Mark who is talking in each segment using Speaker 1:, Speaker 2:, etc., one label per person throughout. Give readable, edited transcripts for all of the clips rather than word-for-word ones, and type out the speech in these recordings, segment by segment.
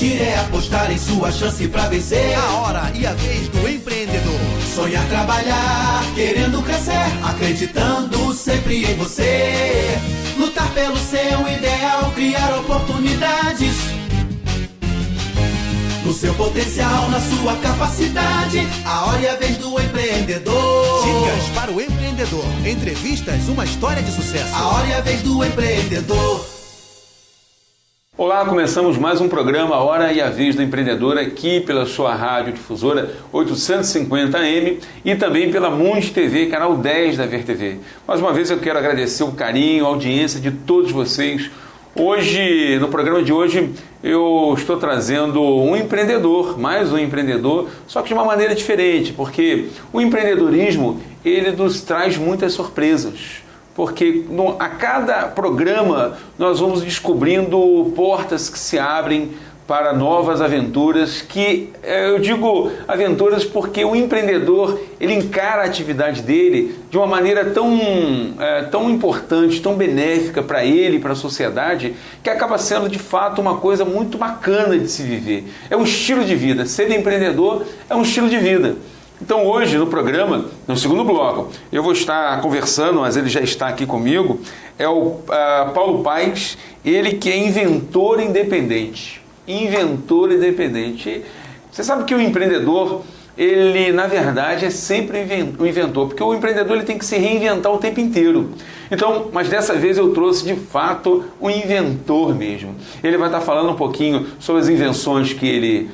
Speaker 1: investir é apostar em sua chance pra vencer.
Speaker 2: A hora e a vez do empreendedor.
Speaker 1: Sonhar, trabalhar, querendo crescer, acreditando sempre em você. Lutar pelo seu ideal, criar oportunidades no seu potencial, na sua capacidade. A hora e a vez do empreendedor.
Speaker 2: Dicas para o empreendedor. Entrevistas, uma história de sucesso.
Speaker 1: A hora e a vez do empreendedor.
Speaker 3: Olá, começamos mais um programa A Hora e a Vez do Empreendedor aqui pela sua rádio difusora 850M e também pela Mundi TV, canal 10 da VerTV. Mais uma vez eu quero agradecer o carinho, a audiência de todos vocês. Hoje, no programa de hoje, eu estou trazendo um empreendedor, mais um empreendedor, só que de uma maneira diferente, porque o empreendedorismo, ele nos traz muitas surpresas. Porque a cada programa nós vamos descobrindo portas que se abrem para novas aventuras, que eu digo aventuras porque o empreendedor, ele encara a atividade dele de uma maneira tão importante, tão benéfica para ele e para a sociedade, que acaba sendo de fato uma coisa muito bacana de se viver. É um estilo de vida, ser empreendedor é um estilo de vida. Então hoje no programa, no segundo bloco, eu vou estar conversando, mas ele já está aqui comigo, é o Paulo Paes, ele que é inventor independente. Inventor independente. Você sabe que o empreendedor, ele na verdade é sempre um inventor, porque o empreendedor ele tem que se reinventar o tempo inteiro. Então, mas dessa vez eu trouxe de fato um inventor mesmo. Ele vai estar falando um pouquinho sobre as invenções que ele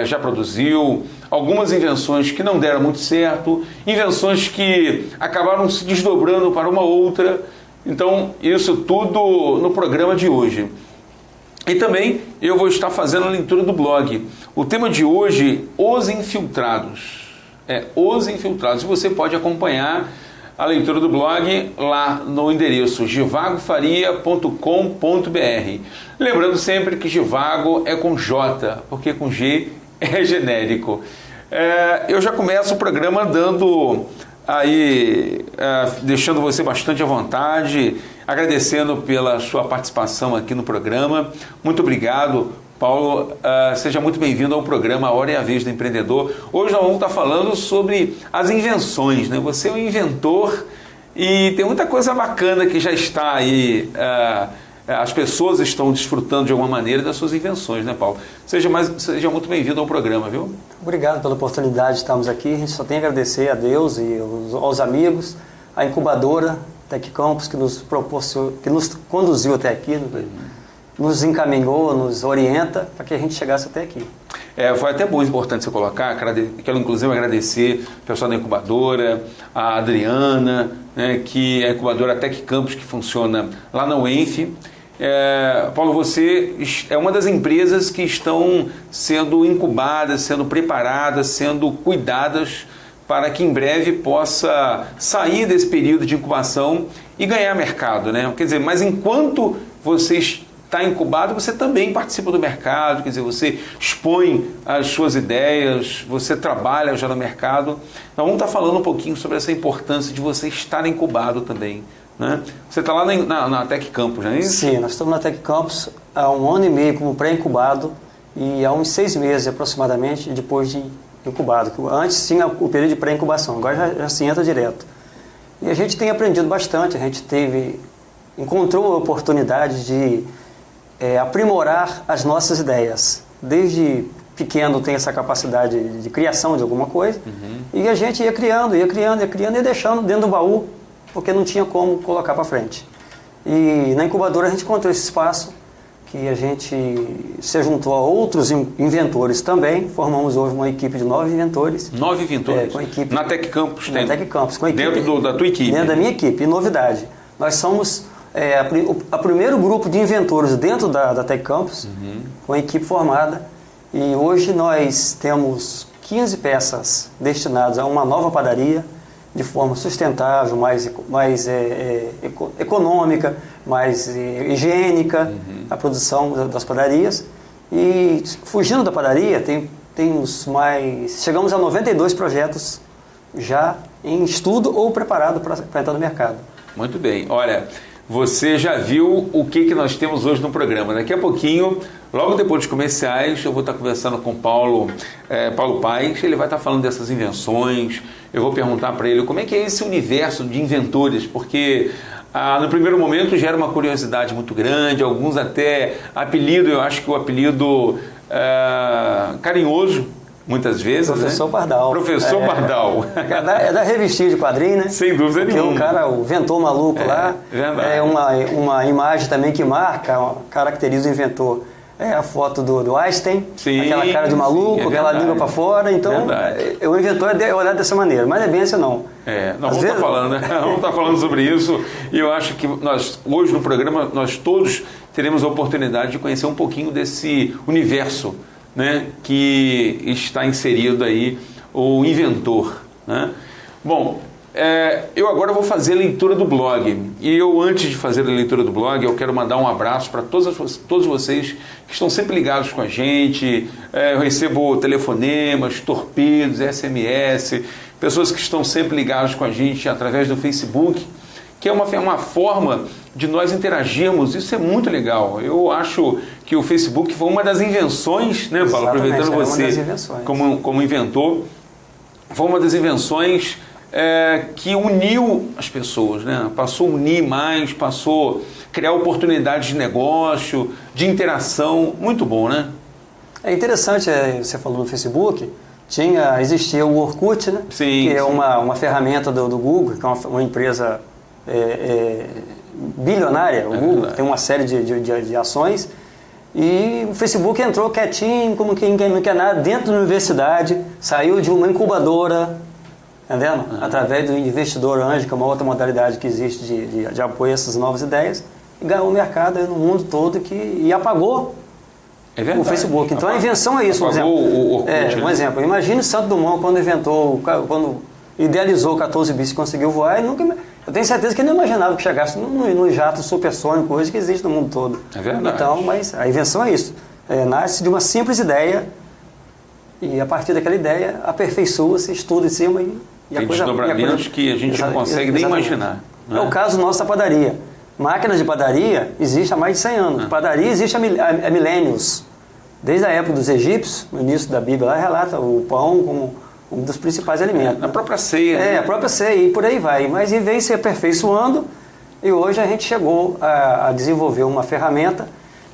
Speaker 3: já produziu, algumas invenções que não deram muito certo, invenções que acabaram se desdobrando para uma outra. Então, isso tudo no programa de hoje. E também eu vou estar fazendo a leitura do blog. O tema de hoje, Os Infiltrados. Os Infiltrados. E você pode acompanhar a leitura do blog lá no endereço givagofaria.com.br. Lembrando sempre que Givago é com J, porque com G é genérico. Eu já começo o programa dando aí, deixando você bastante à vontade, agradecendo pela sua participação aqui no programa. Muito obrigado, Paulo. Seja muito bem-vindo ao programa A Hora e a Vez do Empreendedor. Hoje nós vamos estar falando sobre as invenções, né? Você é um inventor e tem muita coisa bacana que já está aí. As pessoas estão desfrutando de alguma maneira das suas invenções, né, Paulo? Seja muito bem-vindo ao programa, viu?
Speaker 4: Obrigado pela oportunidade de estarmos aqui. A gente só tem a agradecer a Deus e aos amigos, a incubadora Tec Campus que nos conduziu até aqui, nos encaminhou, nos orienta para que a gente chegasse até aqui.
Speaker 3: Foi até bom, importante você colocar, quero inclusive agradecer o pessoal da incubadora, a Adriana, né, que é a incubadora Tec Campus, que funciona lá na UENF. Paulo, você é uma das empresas que estão sendo incubadas, sendo preparadas, sendo cuidadas para que em breve possa sair desse período de incubação e ganhar mercado, né? Quer dizer, mas enquanto você está incubado, você também participa do mercado, quer dizer, você expõe as suas ideias, você trabalha já no mercado. Nós vamos estar falando um pouquinho sobre essa importância de você estar incubado também, né? Você está lá na Tec Campus, não é isso?
Speaker 4: Sim, nós estamos na Tec Campus há 1 ano e meio como pré-incubado e há uns 6 meses aproximadamente depois de incubado. Antes tinha o período de pré-incubação, agora já se entra direto. E a gente tem aprendido bastante, a gente encontrou a oportunidade de aprimorar as nossas ideias. Desde pequeno tem essa capacidade de criação de alguma coisa, e a gente ia criando e deixando dentro do baú, porque não tinha como colocar para frente. E na incubadora a gente encontrou esse espaço, que a gente se juntou a outros inventores também, formamos hoje uma equipe de 9 inventores.
Speaker 3: 9 inventores?
Speaker 4: Com a equipe,
Speaker 3: na Tec Campus?
Speaker 4: Na Tec Campus, com a equipe,
Speaker 3: dentro da tua equipe?
Speaker 4: Dentro da minha equipe. E novidade, nós somos o primeiro grupo de inventores dentro da Tec Campus, com a equipe formada, e hoje nós temos 15 peças destinadas a uma nova padaria, de forma sustentável, mais econômica, mais higiênica, a produção das padarias. E fugindo da padaria, chegamos a 92 projetos já em estudo ou preparado para entrar no mercado.
Speaker 3: Muito bem. Olha, você já viu o que nós temos hoje no programa. Daqui a pouquinho, logo depois dos comerciais, eu vou estar conversando com Paulo Paes. Ele vai estar falando dessas invenções. Eu vou perguntar para ele como é que é esse universo de inventores, porque no primeiro momento gera uma curiosidade muito grande, alguns até apelido, eu acho que o apelido carinhoso, muitas vezes,
Speaker 4: Professor
Speaker 3: né?
Speaker 4: Pardal.
Speaker 3: Professor Pardal.
Speaker 4: É da revistinha de quadrinho, né?
Speaker 3: Sem dúvida nenhuma.
Speaker 4: Porque o cara, o inventor maluco lá,
Speaker 3: verdade.
Speaker 4: é uma imagem também que marca, caracteriza o inventor. É a foto do Einstein,
Speaker 3: Sim,
Speaker 4: aquela cara de maluco,
Speaker 3: sim,
Speaker 4: aquela língua para fora. Então, o inventor é olhar dessa maneira, mas não é bem assim não.
Speaker 3: Nós vamos estar falando, né? Vamos estar falando sobre isso, e eu acho que nós, hoje no programa, nós todos teremos a oportunidade de conhecer um pouquinho desse universo, né, que está inserido aí o inventor, né? Bom, eu agora vou fazer a leitura do blog, e antes de fazer a leitura do blog, eu quero mandar um abraço para todos vocês que estão sempre ligados com a gente. Eu recebo telefonemas, torpedos, SMS, pessoas que estão sempre ligadas com a gente através do Facebook, que é uma forma de nós interagirmos. Isso é muito legal. Eu acho que o Facebook foi uma das invenções, né, Paulo? Aproveitando você como inventor, foi uma das invenções que uniu as pessoas, né? Passou a unir mais, passou a criar oportunidades de negócio, de interação. Muito bom, né? É
Speaker 4: interessante, você falou no Facebook, existia o Orkut, né?
Speaker 3: Sim,
Speaker 4: que é uma ferramenta do Google, que é uma empresa bilionária. O Google tem uma série de ações, e o Facebook entrou quietinho, como quem não quer nada, dentro da universidade, saiu de uma incubadora, entendendo? Através do investidor anjo, que é uma outra modalidade que existe de apoio a essas novas ideias, e ganhou o mercado no mundo todo e apagou o Facebook. Então a invenção é isso, por exemplo.
Speaker 3: O Orkut,
Speaker 4: um exemplo, imagine Santos Dumont quando idealizou o 14 bis e conseguiu voar, eu tenho certeza que ele não imaginava que chegasse no jato supersônico hoje que existe no mundo todo.
Speaker 3: É verdade.
Speaker 4: Então, mas a invenção é isso. Nasce de uma simples ideia, e a partir daquela ideia aperfeiçoa-se, estuda em cima e
Speaker 3: a coisa... Tem desdobramentos que a gente não consegue nem imaginar.
Speaker 4: É o caso nosso da padaria. Máquinas de padaria existe há mais de 100 anos. Padaria existe há milênios. Desde a época dos egípcios, no início da Bíblia, lá relata o pão como um dos principais alimentos.
Speaker 3: A própria ceia.
Speaker 4: A própria ceia, e por aí vai. Mas e vem se aperfeiçoando, e hoje a gente chegou a desenvolver uma ferramenta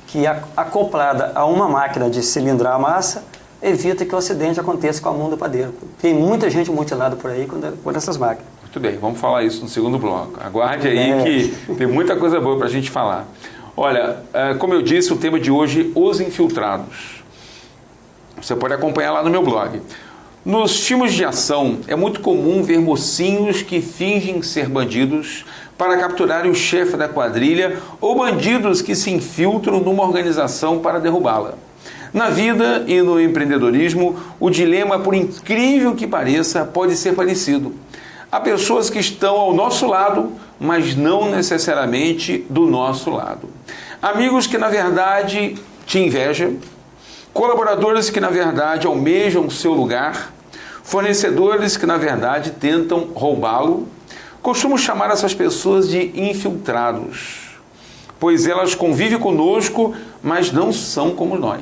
Speaker 4: que, acoplada a uma máquina de cilindrar a massa, evita que o acidente aconteça com a mão do padeiro. Tem muita gente mutilada por aí com essas máquinas.
Speaker 3: Muito bem, vamos falar isso no segundo bloco. Aguarde aí que tem muita coisa boa para a gente falar. Olha, como eu disse, o tema de hoje, os infiltrados. Você pode acompanhar lá no meu blog. Nos filmes de ação, é muito comum ver mocinhos que fingem ser bandidos para capturarem o chefe da quadrilha, ou bandidos que se infiltram numa organização para derrubá-la. Na vida e no empreendedorismo, o dilema, por incrível que pareça, pode ser parecido. Há pessoas que estão ao nosso lado, mas não necessariamente do nosso lado. Amigos que, na verdade, te invejam. Colaboradores que, na verdade, almejam o seu lugar. Fornecedores que, na verdade, tentam roubá-lo. Costumo chamar essas pessoas de infiltrados, pois elas convivem conosco, mas não são como nós.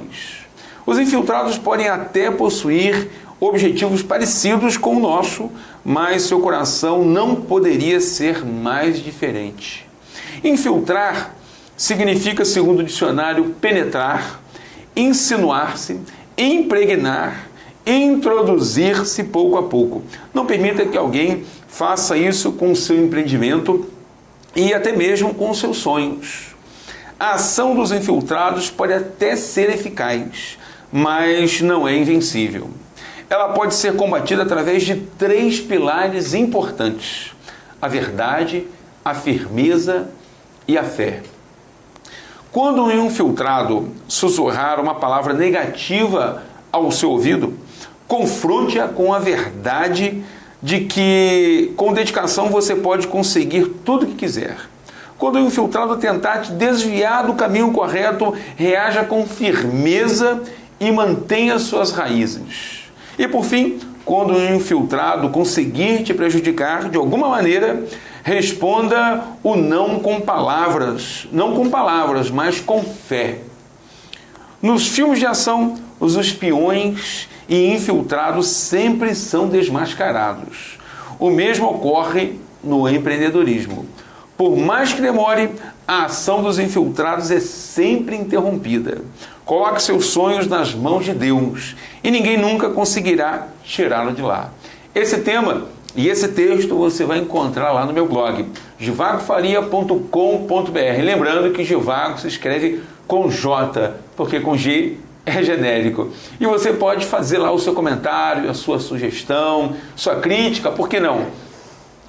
Speaker 3: Os infiltrados podem até possuir objetivos parecidos com o nosso, mas seu coração não poderia ser mais diferente. Infiltrar significa, segundo o dicionário, penetrar, insinuar-se, impregnar, introduzir-se pouco a pouco. Não permita que alguém faça isso com o seu empreendimento e até mesmo com os seus sonhos. A ação dos infiltrados pode até ser eficaz, mas não é invencível. Ela pode ser combatida através de 3 pilares importantes: a verdade, a firmeza e a fé. Quando um infiltrado sussurrar uma palavra negativa ao seu ouvido, confronte-a com a verdade de que, com dedicação, você pode conseguir tudo o que quiser. Quando o infiltrado tentar te desviar do caminho correto, reaja com firmeza e mantenha suas raízes. E por fim, quando o infiltrado conseguir te prejudicar de alguma maneira, Responda o não com palavras, mas com fé. Nos filmes de ação, os espiões e infiltrados sempre são desmascarados. O mesmo ocorre no empreendedorismo. Por mais que demore, a ação dos infiltrados é sempre interrompida. Coloque seus sonhos nas mãos de Deus e ninguém nunca conseguirá tirá-lo de lá. Esse tema e esse texto você vai encontrar lá no meu blog, givagofaria.com.br. Lembrando que Givago se escreve com J, porque com G é genérico. E você pode fazer lá o seu comentário, a sua sugestão, sua crítica, por que não?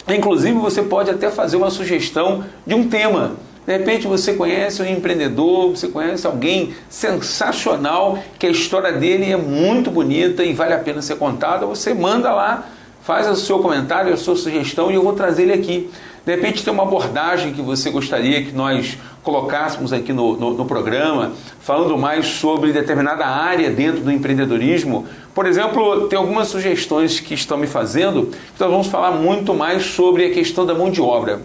Speaker 3: Inclusive você pode até fazer uma sugestão de um tema. De repente você conhece um empreendedor, você conhece alguém sensacional, que a história dele é muito bonita e vale a pena ser contada, você manda lá, faz o seu comentário, a sua sugestão e eu vou trazer ele aqui. De repente tem uma abordagem que você gostaria que nós colocássemos aqui no programa, falando mais sobre determinada área dentro do empreendedorismo. Por exemplo, tem algumas sugestões que estão me fazendo, que nós vamos falar muito mais sobre a questão da mão de obra.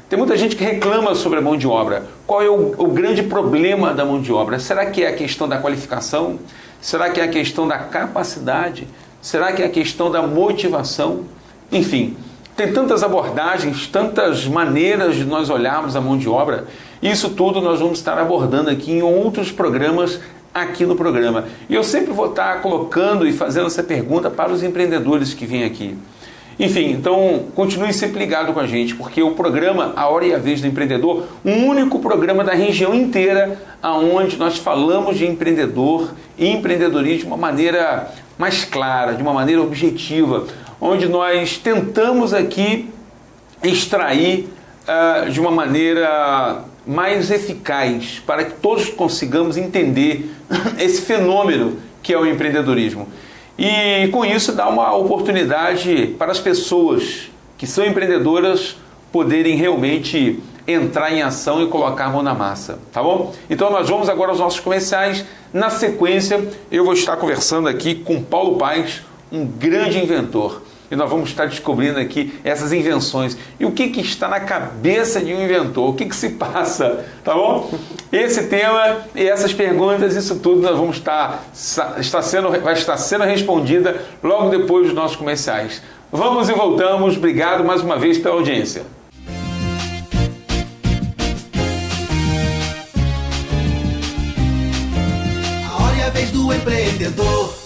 Speaker 3: Tem muita gente que reclama sobre a mão de obra. Qual é o grande problema da mão de obra? Será que é a questão da qualificação? Será que é a questão da capacidade? Será que é a questão da motivação? Enfim, tem tantas abordagens, tantas maneiras de nós olharmos a mão de obra. Isso tudo nós vamos estar abordando aqui em outros programas aqui no programa. E eu sempre vou estar colocando e fazendo essa pergunta para os empreendedores que vêm aqui. Enfim, então continue sempre ligado com a gente, porque o programa A Hora e a Vez do Empreendedor, um único programa da região inteira, onde nós falamos de empreendedor e empreendedorismo de uma maneira mais clara, de uma maneira objetiva, onde nós tentamos aqui extrair de uma maneira mais eficaz, para que todos consigamos entender esse fenômeno que é o empreendedorismo. E com isso dá uma oportunidade para as pessoas que são empreendedoras poderem realmente entrar em ação e colocar a mão na massa, tá bom? Então nós vamos agora aos nossos comerciais. Na sequência eu vou estar conversando aqui com Paulo Paes, um grande inventor. E nós vamos estar descobrindo aqui essas invenções. E o que está na cabeça de um inventor? O que se passa? Tá bom? Esse tema e essas perguntas, isso tudo nós vamos vai estar sendo respondida logo depois dos nossos comerciais. Vamos e voltamos. Obrigado mais uma vez pela audiência.
Speaker 1: A hora e a vez do empreendedor.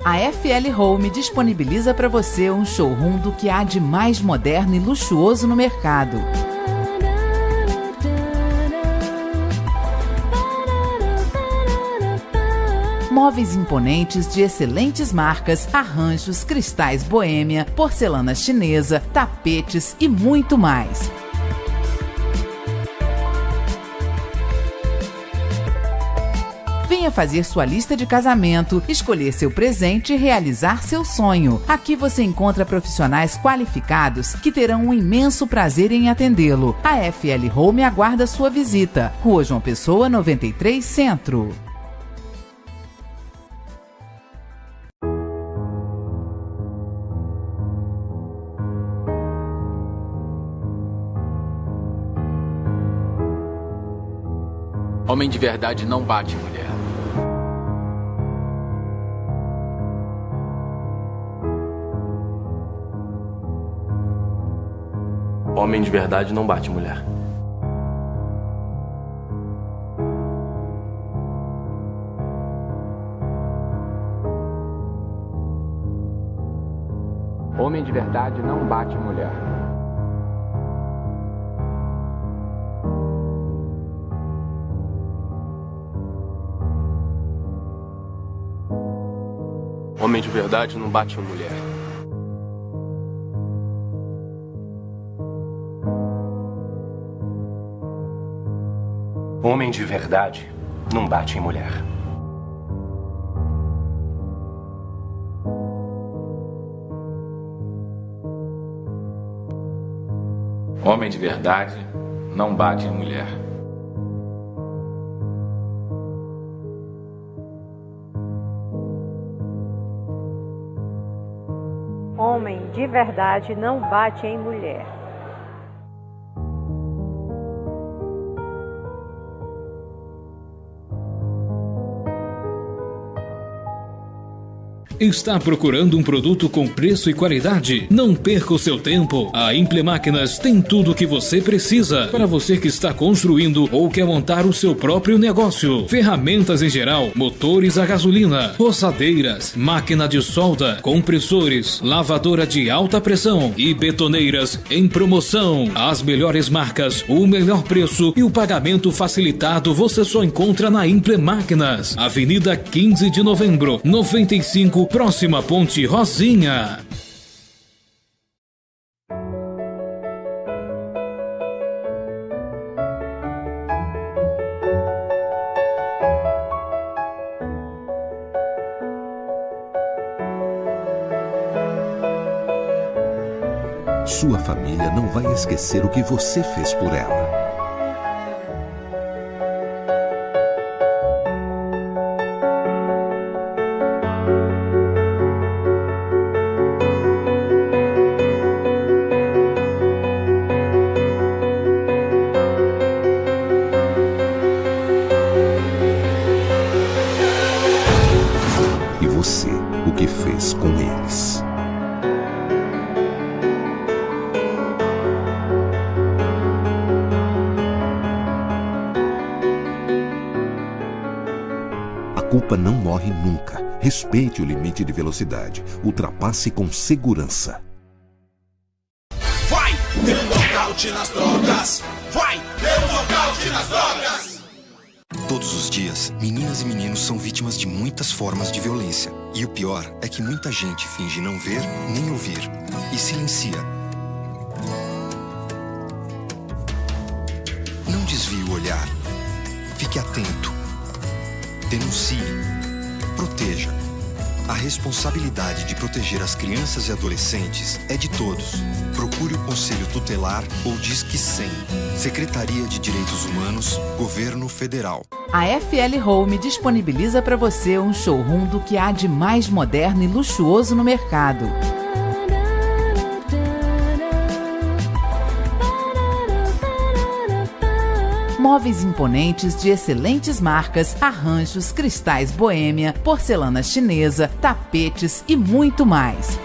Speaker 5: A FL Home disponibiliza para você um showroom do que há de mais moderno e luxuoso no mercado. Móveis imponentes de excelentes marcas, arranjos, cristais boêmia, porcelana chinesa, tapetes e muito mais. Venha fazer sua lista de casamento, escolher seu presente e realizar seu sonho. Aqui você encontra profissionais qualificados que terão um imenso prazer em atendê-lo. A FL Home aguarda sua visita. Rua João Pessoa, 93, Centro.
Speaker 6: Homem de verdade não bate mulher. Homem de verdade não bate mulher. Homem de verdade não bate mulher. Homem de verdade não bate mulher. Homem de verdade não bate em mulher. Homem de verdade não bate em mulher.
Speaker 7: Homem de verdade não bate em mulher.
Speaker 8: Está procurando um produto com preço e qualidade? Não perca o seu tempo. A Implamáquinas tem tudo o que você precisa para você que está construindo ou quer montar o seu próprio negócio. Ferramentas em geral, motores a gasolina, roçadeiras, máquina de solda, compressores, lavadora de alta pressão e betoneiras em promoção. As melhores marcas, o melhor preço e o pagamento facilitado você só encontra na Implamáquinas. Avenida 15 de Novembro, 95, próxima Ponte Rosinha.
Speaker 9: Sua família não vai esquecer o que você fez por ela. E você, o que fez com eles? A culpa não morre nunca. Respeite o limite de velocidade. Ultrapasse com segurança.
Speaker 1: Vai ter um nocaute nas drogas. Vai ter um nocaute nas drogas.
Speaker 10: Todos os dias, meninas e meninos são vítimas de muitas formas de violência. E o pior é que muita gente finge não ver nem ouvir e silencia. Não desvie o olhar. Fique atento. Denuncie. Proteja. A responsabilidade de proteger as crianças e adolescentes é de todos. Procure o Conselho Tutelar ou Disque 100. Secretaria de Direitos Humanos, Governo Federal.
Speaker 5: A FL Home disponibiliza para você um showroom do que há de mais moderno e luxuoso no mercado. Móveis imponentes de excelentes marcas, arranjos, cristais boêmia, porcelana chinesa, tapetes e muito mais.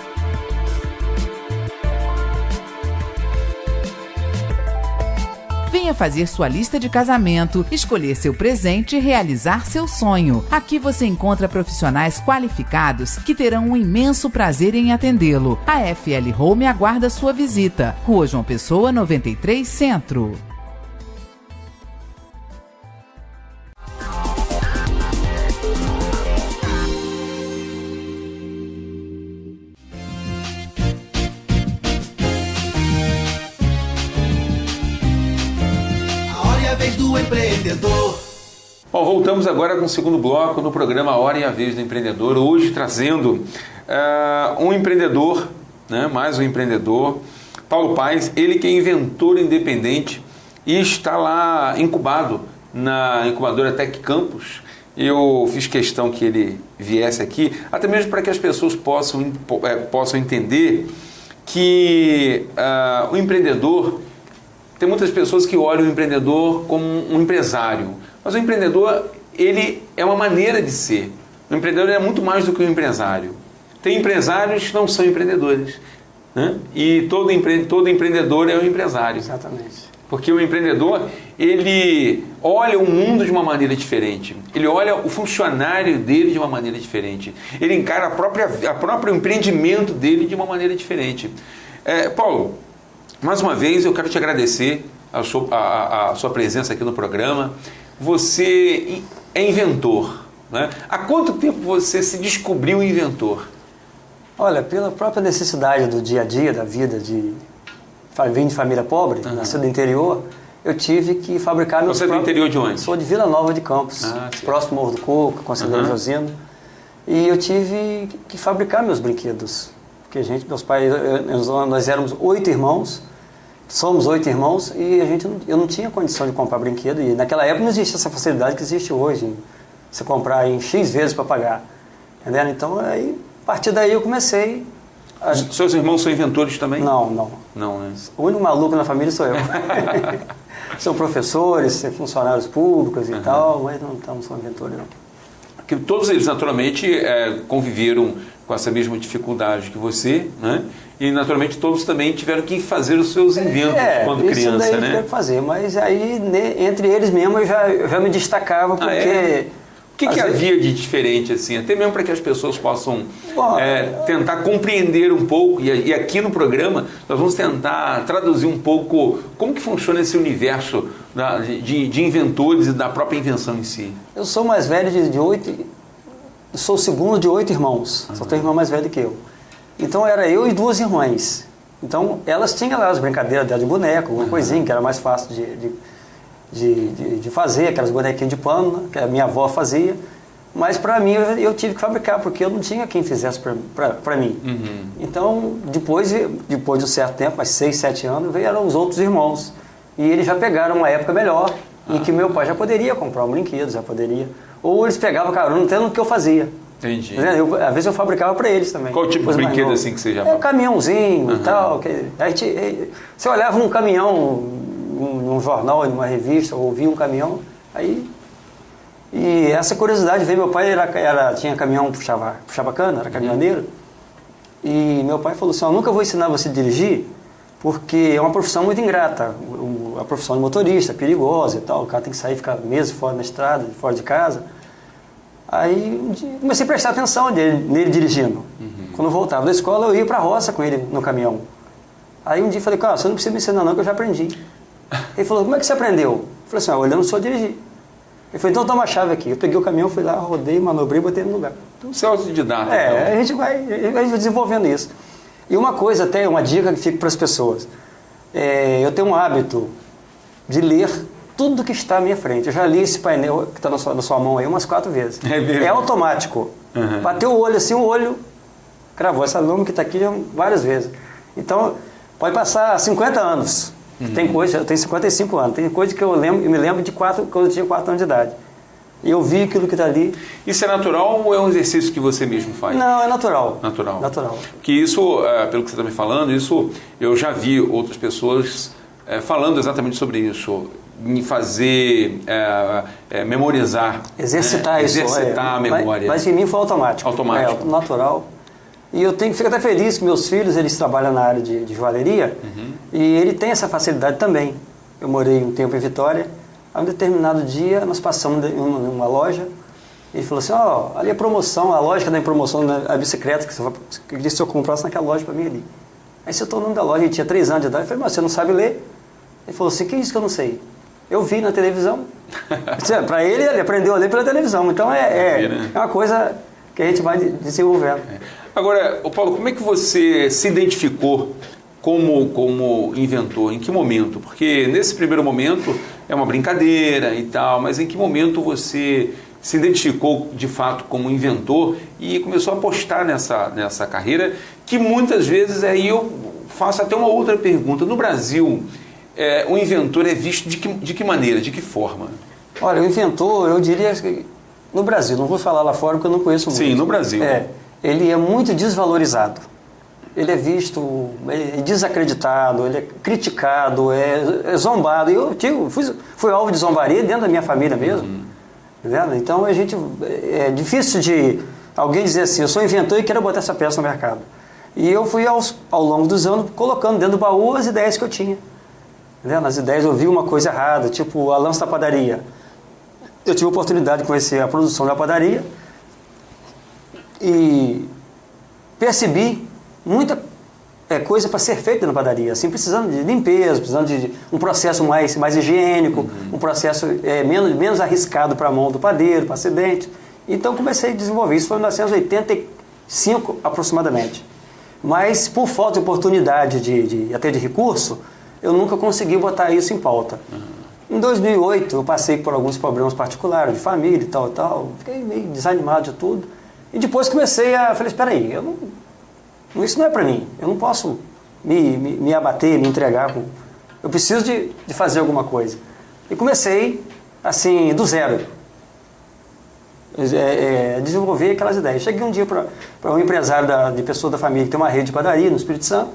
Speaker 5: Venha fazer sua lista de casamento, escolher seu presente e realizar seu sonho. Aqui você encontra profissionais qualificados que terão um imenso prazer em atendê-lo. A FL Home aguarda sua visita. Rua João Pessoa, 93, Centro.
Speaker 1: Do empreendedor.
Speaker 3: Bom, voltamos agora com o segundo bloco no programa Hora e a Vez do Empreendedor. Hoje trazendo um empreendedor, né, mais um empreendedor, Paulo Paes, ele que é inventor independente e está lá incubado na incubadora Tec Campus. Eu fiz questão que ele viesse aqui, até mesmo para que as pessoas possam entender que o empreendedor... Tem muitas pessoas que olham o empreendedor como um empresário, mas o empreendedor, ele é uma maneira de ser. O empreendedor é muito mais do que um empresário. Tem empresários que não são empreendedores, né? E todo empreendedor é um empresário.
Speaker 4: Exatamente.
Speaker 3: Porque o empreendedor, ele olha o mundo de uma maneira diferente. Ele olha o funcionário dele de uma maneira diferente. Ele encara a próprio empreendimento dele de uma maneira diferente. Paulo, mais uma vez, eu quero te agradecer a sua presença aqui no programa. Você é inventor, né? Há quanto tempo você se descobriu inventor?
Speaker 4: Olha, pela própria necessidade do dia a dia, da vida, vim de família pobre, nasci do interior, eu tive que fabricar meus próprios...
Speaker 3: Você é do interior de onde?
Speaker 4: Sou de Vila Nova de Campos, próximo ao Morro do Coco, Conselheiro Josino. E eu tive que fabricar meus brinquedos. Porque meus pais, nós éramos 8 irmãos, somos 8 irmãos, e eu não tinha condição de comprar brinquedo. E naquela época não existia essa facilidade que existe hoje, você comprar em X vezes para pagar. Entendeu? Então, a partir daí eu comecei
Speaker 3: Seus irmãos são inventores também?
Speaker 4: Não, não.
Speaker 3: Não, né?
Speaker 4: O único maluco na família sou eu. São professores, funcionários públicos e tal, mas não são inventores, não.
Speaker 3: Que todos eles, naturalmente, conviveram com essa mesma dificuldade que você, né? E, naturalmente, todos também tiveram que fazer os seus inventos quando criança,
Speaker 4: isso daí
Speaker 3: né?
Speaker 4: Tiveram que fazer, mas aí, entre eles mesmo, eu já me destacava, porque...
Speaker 3: O que havia de diferente, assim, até mesmo para que as pessoas possam tentar compreender um pouco, e aqui no programa nós vamos tentar traduzir um pouco como que funciona esse universo de inventores e da própria invenção em si.
Speaker 4: Eu sou mais velho de 8, sou o segundo de 8 irmãos, só tenho irmã mais velha que eu. Então era eu e 2 irmãs. Então elas tinham lá as brincadeiras de boneco, uma coisinha que era mais fácil de fazer, aquelas bonequinhas de pano, que a minha avó fazia, mas para mim eu tive que fabricar, porque eu não tinha quem fizesse para mim. Então, depois de um certo tempo, mais 6, 7 anos, vieram os outros irmãos, e eles já pegaram uma época melhor, em que meu pai já poderia comprar um brinquedo, já poderia, ou eles pegavam carona tendo o que eu fazia.
Speaker 3: Entendi.
Speaker 4: Às vezes eu fabricava para eles também.
Speaker 3: Qual tipo de brinquedo assim que você já
Speaker 4: um caminhãozinho e tal. Você olhava um caminhão num jornal, numa revista, ou ouvia um caminhão, aí... E essa curiosidade veio, meu pai tinha caminhão, puxava cana, era caminhoneiro, e meu pai falou assim, eu nunca vou ensinar você a dirigir, porque é uma profissão muito ingrata, a profissão de motorista, perigosa e tal, o cara tem que sair, ficar meses fora na estrada, fora de casa. Aí comecei a prestar atenção nele dirigindo. Quando eu voltava da escola, eu ia para a roça com ele no caminhão. Aí um dia eu falei, cara, você não precisa me ensinar não, que eu já aprendi. Ele falou, como é que você aprendeu? Eu falei assim, olhando só dirigir. Ele falou, então toma a chave aqui. Eu peguei o caminhão, fui lá, rodei, manobrei e botei no lugar.
Speaker 3: Então você é autodidata.
Speaker 4: Então. A gente vai desenvolvendo isso. E uma coisa, até uma dica que fica para as pessoas. Eu tenho um hábito de ler tudo que está à minha frente. Eu já li esse painel que está na sua mão aí umas 4 vezes. É automático. Bateu o olho assim, o olho cravou. Essa lâmina que está aqui já várias vezes. Então, pode passar 50 anos. Tem coisa, eu tenho 55 anos, tem coisa que eu me lembro de quando eu tinha 4 anos de idade. E eu vi aquilo que está ali.
Speaker 3: Isso é natural ou é um exercício que você mesmo faz?
Speaker 4: Não, é natural.
Speaker 3: Natural. Que isso, pelo que você está me falando, isso eu já vi outras pessoas falando exatamente sobre isso. Em fazer, memorizar.
Speaker 4: Exercitar isso.
Speaker 3: Exercitar a memória.
Speaker 4: Mas em mim foi automático.
Speaker 3: Automático.
Speaker 4: Natural. E eu fico até feliz que meus filhos, eles trabalham na área de joalheria, e ele tem essa facilidade também. Eu morei um tempo em Vitória, a um determinado dia nós passamos em uma loja, e ele falou assim, ali a promoção, a lógica da promoção da bicicleta, que disse que eu comprasse naquela loja para mim ali. Aí citou o nome da loja, ele tinha 3 anos de idade, eu falei, mas você não sabe ler? Ele falou assim, que é isso que eu não sei? Eu vi na televisão. Para ele aprendeu a ler pela televisão, então é uma coisa que a gente vai desenvolvendo.
Speaker 3: Agora, Paulo, como é que você se identificou como inventor? Em que momento? Porque nesse primeiro momento é uma brincadeira e tal, mas em que momento você se identificou de fato como inventor e começou a apostar nessa carreira, que muitas vezes aí eu faço até uma outra pergunta. No Brasil, o inventor é visto de que maneira, de que forma?
Speaker 4: Olha, o inventor, eu diria que no Brasil, não vou falar lá fora porque eu não conheço muito.
Speaker 3: Sim, no Brasil.
Speaker 4: Ele é muito desvalorizado. Ele é visto, é desacreditado, ele é criticado, é zombado. Eu fui alvo de zombaria dentro da minha família mesmo. Tá vendo? Então é difícil de alguém dizer assim, eu sou inventor e quero botar essa peça no mercado. E eu fui ao longo dos anos colocando dentro do baú as ideias que eu tinha. Tá vendo? As ideias, eu vi uma coisa errada, tipo a lança da padaria. Eu tive a oportunidade de conhecer a produção da padaria e percebi muita coisa para ser feita na padaria, assim, precisando de limpeza, precisando de um processo mais higiênico, um processo menos arriscado para a mão do padeiro, para acidente. Então comecei a desenvolver, isso foi em 1985 aproximadamente. Mas por falta de oportunidade, até de recurso, eu nunca consegui botar isso em pauta. Em 2008 eu passei por alguns problemas particulares, de família e tal, fiquei meio desanimado de tudo. E depois comecei falei, espera aí, isso não é para mim, eu não posso me abater, me entregar, eu preciso de fazer alguma coisa. E comecei, assim, do zero. desenvolver aquelas ideias. Cheguei um dia para um empresário de pessoa da família que tem uma rede de padaria no Espírito Santo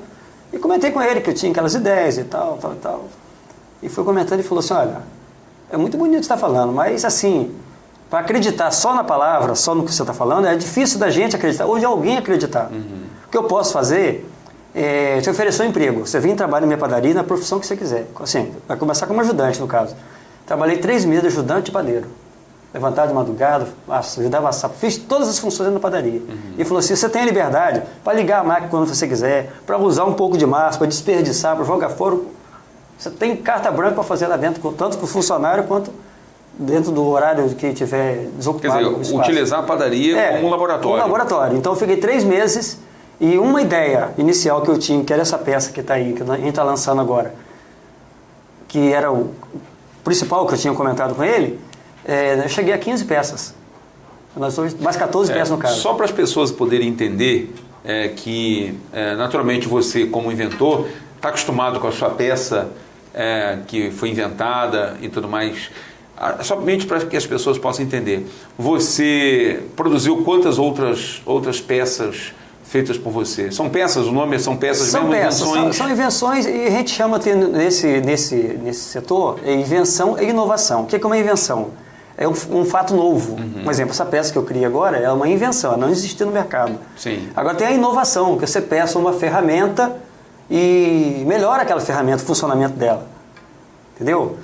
Speaker 4: e comentei com ele que eu tinha aquelas ideias e tal. E foi comentando e falou assim, olha, é muito bonito o que você está falando, mas assim, para acreditar só na palavra, só no que você está falando, é difícil da gente acreditar, ou de alguém acreditar. O que eu posso fazer é te oferecer um emprego. Você vem trabalhar na minha padaria na profissão que você quiser. Assim, vai começar como ajudante, no caso. Trabalhei 3 meses de ajudante de padeiro. Levantar de madrugada, ajudava a assar, fiz todas as funções na padaria. E falou assim, você tem a liberdade para ligar a máquina quando você quiser, para usar um pouco de massa, para desperdiçar, para jogar fora. Você tem carta branca para fazer lá dentro, tanto para o funcionário quanto dentro do horário que tiver desocupado.
Speaker 3: Quer dizer, utilizar a padaria como um laboratório.
Speaker 4: Como um laboratório. Então eu fiquei 3 meses e uma ideia inicial que eu tinha, que era essa peça que está aí, que a gente está lançando agora, que era o principal que eu tinha comentado com ele, eu cheguei a 15 peças. Nós somos mais 14 peças no caso.
Speaker 3: Só para as pessoas poderem entender que, naturalmente, você, como inventor, está acostumado com a sua peça que foi inventada e tudo mais. Somente para que as pessoas possam entender. Você produziu quantas outras peças feitas por você? São peças, o nome são peças,
Speaker 4: são
Speaker 3: mesmo
Speaker 4: peças,
Speaker 3: invenções? São
Speaker 4: invenções e a gente chama nesse setor invenção e inovação. O que é uma invenção? É um fato novo. Por exemplo, essa peça que eu criei agora é uma invenção, ela não existia no mercado.
Speaker 3: Sim.
Speaker 4: Agora tem a inovação, que você peça uma ferramenta e melhora aquela ferramenta, o funcionamento dela. Entendeu?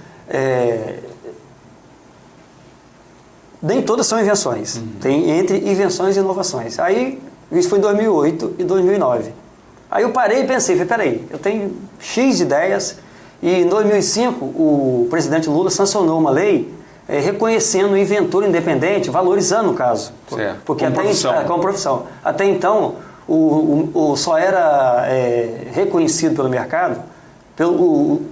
Speaker 4: Nem todas são invenções. Tem entre invenções e inovações. Aí, isso foi em 2008 e 2009. Aí eu parei e pensei, peraí, eu tenho X ideias e em 2005 o presidente Lula sancionou uma lei reconhecendo o inventor independente, valorizando o caso.
Speaker 3: Certo.
Speaker 4: Porque
Speaker 3: como
Speaker 4: profissão. Até então, só era reconhecido pelo mercado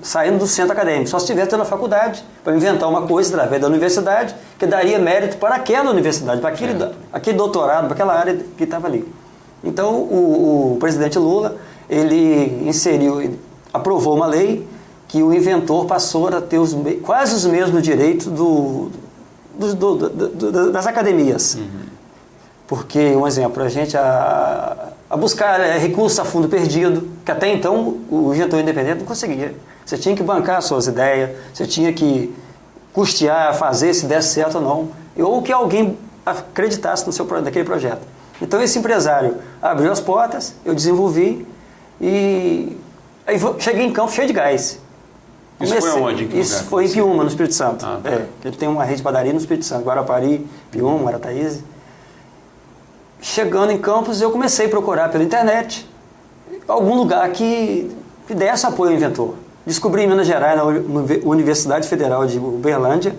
Speaker 4: saindo do centro acadêmico. Só se tivesse na faculdade para inventar uma coisa através da universidade que daria mérito para aquela universidade, para aquele doutorado, para aquela área que estava ali. Então, o presidente Lula, ele aprovou uma lei que o inventor passou a ter quase os mesmos direitos das academias. Porque, um exemplo, a gente a buscar recursos a fundo perdido, que até então o inventor independente não conseguia. Você tinha que bancar as suas ideias, você tinha que custear, fazer se desse certo ou não, ou que alguém acreditasse naquele projeto. Então esse empresário abriu as portas, eu desenvolvi e aí cheguei em Campos cheio de gás.
Speaker 3: Isso foi aonde?
Speaker 4: Isso foi em Piúma, no Espírito Santo. Ele tem uma rede de padaria no Espírito Santo, Guarapari, Piúma, Arataíze. Chegando em Campos, eu comecei a procurar pela internet algum lugar que desse apoio ao inventor. Descobri em Minas Gerais, na Universidade Federal de Uberlândia,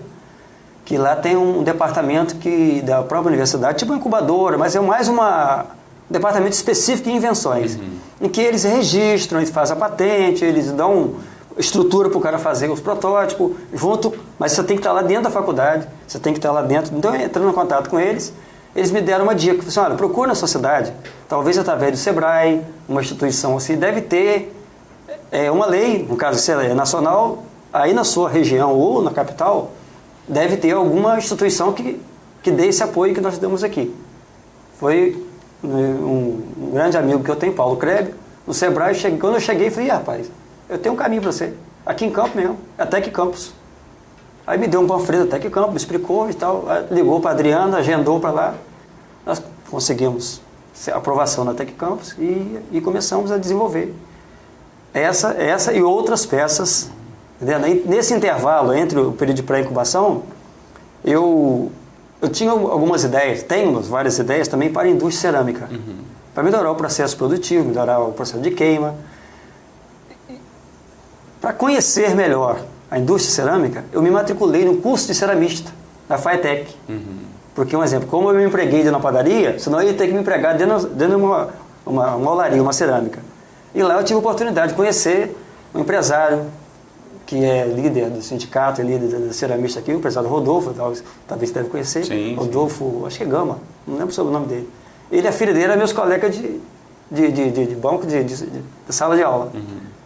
Speaker 4: que lá tem um departamento da própria universidade, tipo uma incubadora, mas é mais um departamento específico em invenções, em que eles registram, eles fazem a patente, eles dão estrutura para o cara fazer os protótipos, mas você tem que estar lá dentro da faculdade, você tem que estar lá dentro. Então, entrando em contato com eles me deram uma dica, assim, olha, procura na sua cidade, talvez através do Sebrae, uma instituição assim, deve ter uma lei, no caso se é nacional, aí na sua região ou na capital, deve ter alguma instituição que dê esse apoio que nós damos aqui. Foi um grande amigo que eu tenho, Paulo Kreb, no Sebrae, quando eu cheguei, falei, rapaz, eu tenho um caminho para você, aqui em Campos mesmo, até que Campos. Aí me deu um panfleto até que Campos, me explicou e tal, ligou para a Adriana, agendou para lá, nós conseguimos aprovação na Tec Campus e começamos a desenvolver essa e outras peças. Nesse intervalo entre o período de pré-incubação, eu tinha algumas ideias, tenho várias ideias também para a indústria cerâmica, para melhorar o processo produtivo, melhorar o processo de queima. Para conhecer melhor a indústria cerâmica, eu me matriculei no curso de ceramista da FATEC. Porque, um exemplo, como eu me empreguei dentro da padaria, senão eu ia ter que me empregar dentro de uma olaria, uma cerâmica. E lá eu tive a oportunidade de conhecer um empresário que é líder do sindicato, é líder da ceramista aqui, o empresário Rodolfo, talvez você deve conhecer.
Speaker 3: Sim,
Speaker 4: Rodolfo, acho que é Gama, não lembro sobre o nome dele. Ele e a filha dele eram meus colegas de banco, de sala de aula.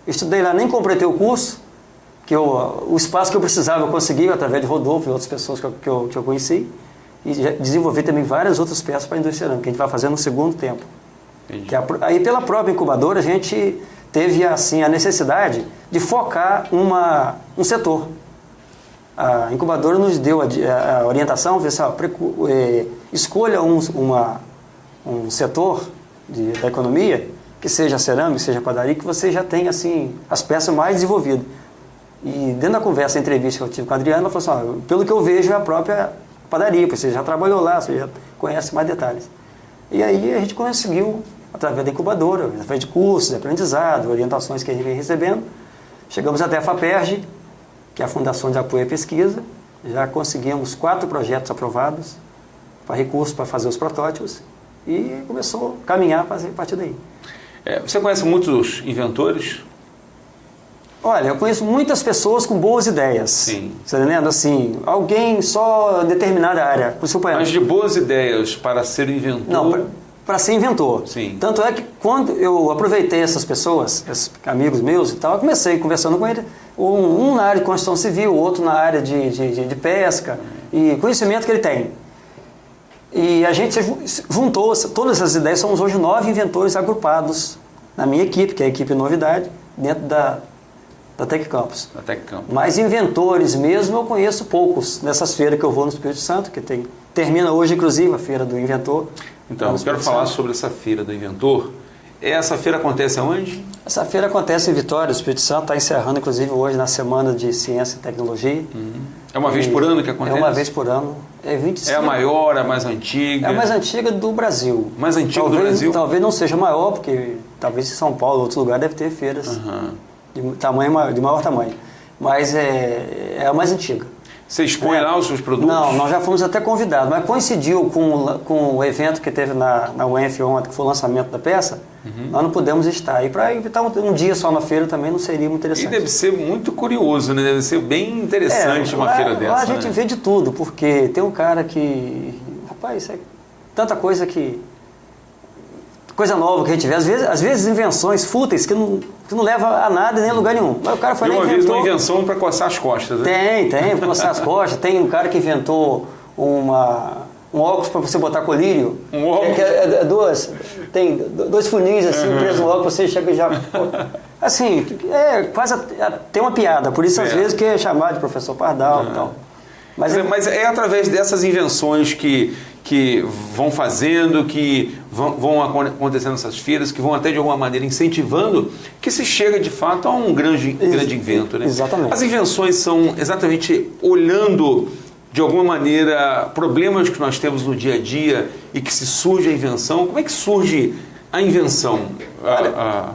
Speaker 4: Estudei lá, nem completei o curso, que o espaço que eu precisava eu consegui através de Rodolfo e outras pessoas que eu conheci. e desenvolver também várias outras peças para a indústria cerâmica, que a gente vai fazer no segundo tempo. Aí pela própria incubadora a gente teve assim, a necessidade de focar um setor. A incubadora nos deu a orientação, escolha um setor da economia, que seja cerâmica, seja padaria, que você já tem assim, as peças mais desenvolvidas. E dentro da conversa, a entrevista que eu tive com a Adriana, ela falou assim, pelo que eu vejo é a própria padaria, porque você já trabalhou lá, você já conhece mais detalhes. E aí a gente conseguiu, através da incubadora, através de cursos, de aprendizado, orientações que a gente vem recebendo, chegamos até a FAPERJ, que é a Fundação de Apoio à Pesquisa, já conseguimos 4 projetos aprovados para recursos para fazer os protótipos e começou a caminhar a partir daí.
Speaker 3: Você conhece muitos inventores?
Speaker 4: Olha, eu conheço muitas pessoas com boas ideias.
Speaker 3: Sim.
Speaker 4: Você está entendendo? Assim, alguém só em determinada área.
Speaker 3: Mas de boas ideias para ser inventor?
Speaker 4: Não, para ser inventor.
Speaker 3: Sim.
Speaker 4: Tanto é que quando eu aproveitei essas pessoas, esses amigos meus e tal, eu comecei conversando com ele, um na área de construção civil, outro na área de pesca, e conhecimento que ele tem. E a gente juntou todas essas ideias, somos hoje 9 inventores agrupados na minha equipe, que é a equipe Novidade, dentro da Tec Campus. Mas inventores mesmo eu conheço poucos nessas feiras que eu vou no Espírito Santo, que termina hoje inclusive a Feira do Inventor.
Speaker 3: Então, eu quero falar sobre essa Feira do Inventor. Essa feira acontece aonde?
Speaker 4: Essa feira acontece em Vitória, o Espírito Santo, está encerrando inclusive hoje na Semana de Ciência e Tecnologia.
Speaker 3: É uma vez por ano que acontece?
Speaker 4: É uma vez por ano. É 25.
Speaker 3: É a maior, a mais antiga?
Speaker 4: É a mais antiga do Brasil.
Speaker 3: Mais antiga do Brasil?
Speaker 4: Talvez não seja maior, porque talvez em São Paulo ou outro lugar deve ter feiras de maior tamanho. Mas é a mais antiga.
Speaker 3: Você expõe lá os seus produtos?
Speaker 4: Não, nós já fomos até convidados, mas coincidiu com o evento que teve na UENF ontem, que foi o lançamento da peça, nós não pudemos estar. E para evitar um dia só na feira também não seria muito interessante.
Speaker 3: E deve ser muito curioso, né? Deve ser bem interessante uma feira dessa.
Speaker 4: Lá a gente vê de tudo, porque tem um cara que... Rapaz, é tanta coisa coisa nova que a gente vê. Às vezes invenções fúteis que não leva a nada nem a lugar nenhum. Mas o cara foi lá e inventou...
Speaker 3: vez uma invenção para coçar as costas, né?
Speaker 4: Tem, para coçar as costas. Tem um cara que inventou um óculos para você botar colírio.
Speaker 3: Um óculos?
Speaker 4: Tem dois funis assim, preso no óculos, você chega e já... Assim, quase tem uma piada. Por isso, às vezes, que é chamado de professor Pardal e tal.
Speaker 3: Mas é através dessas invenções que vão fazendo, que vão acontecendo essas feiras, que vão até de alguma maneira incentivando, que se chega de fato a um grande invento, né?
Speaker 4: Exatamente.
Speaker 3: As invenções são exatamente olhando de alguma maneira problemas que nós temos no dia a dia e que se surge a invenção. Como é que surge a invenção?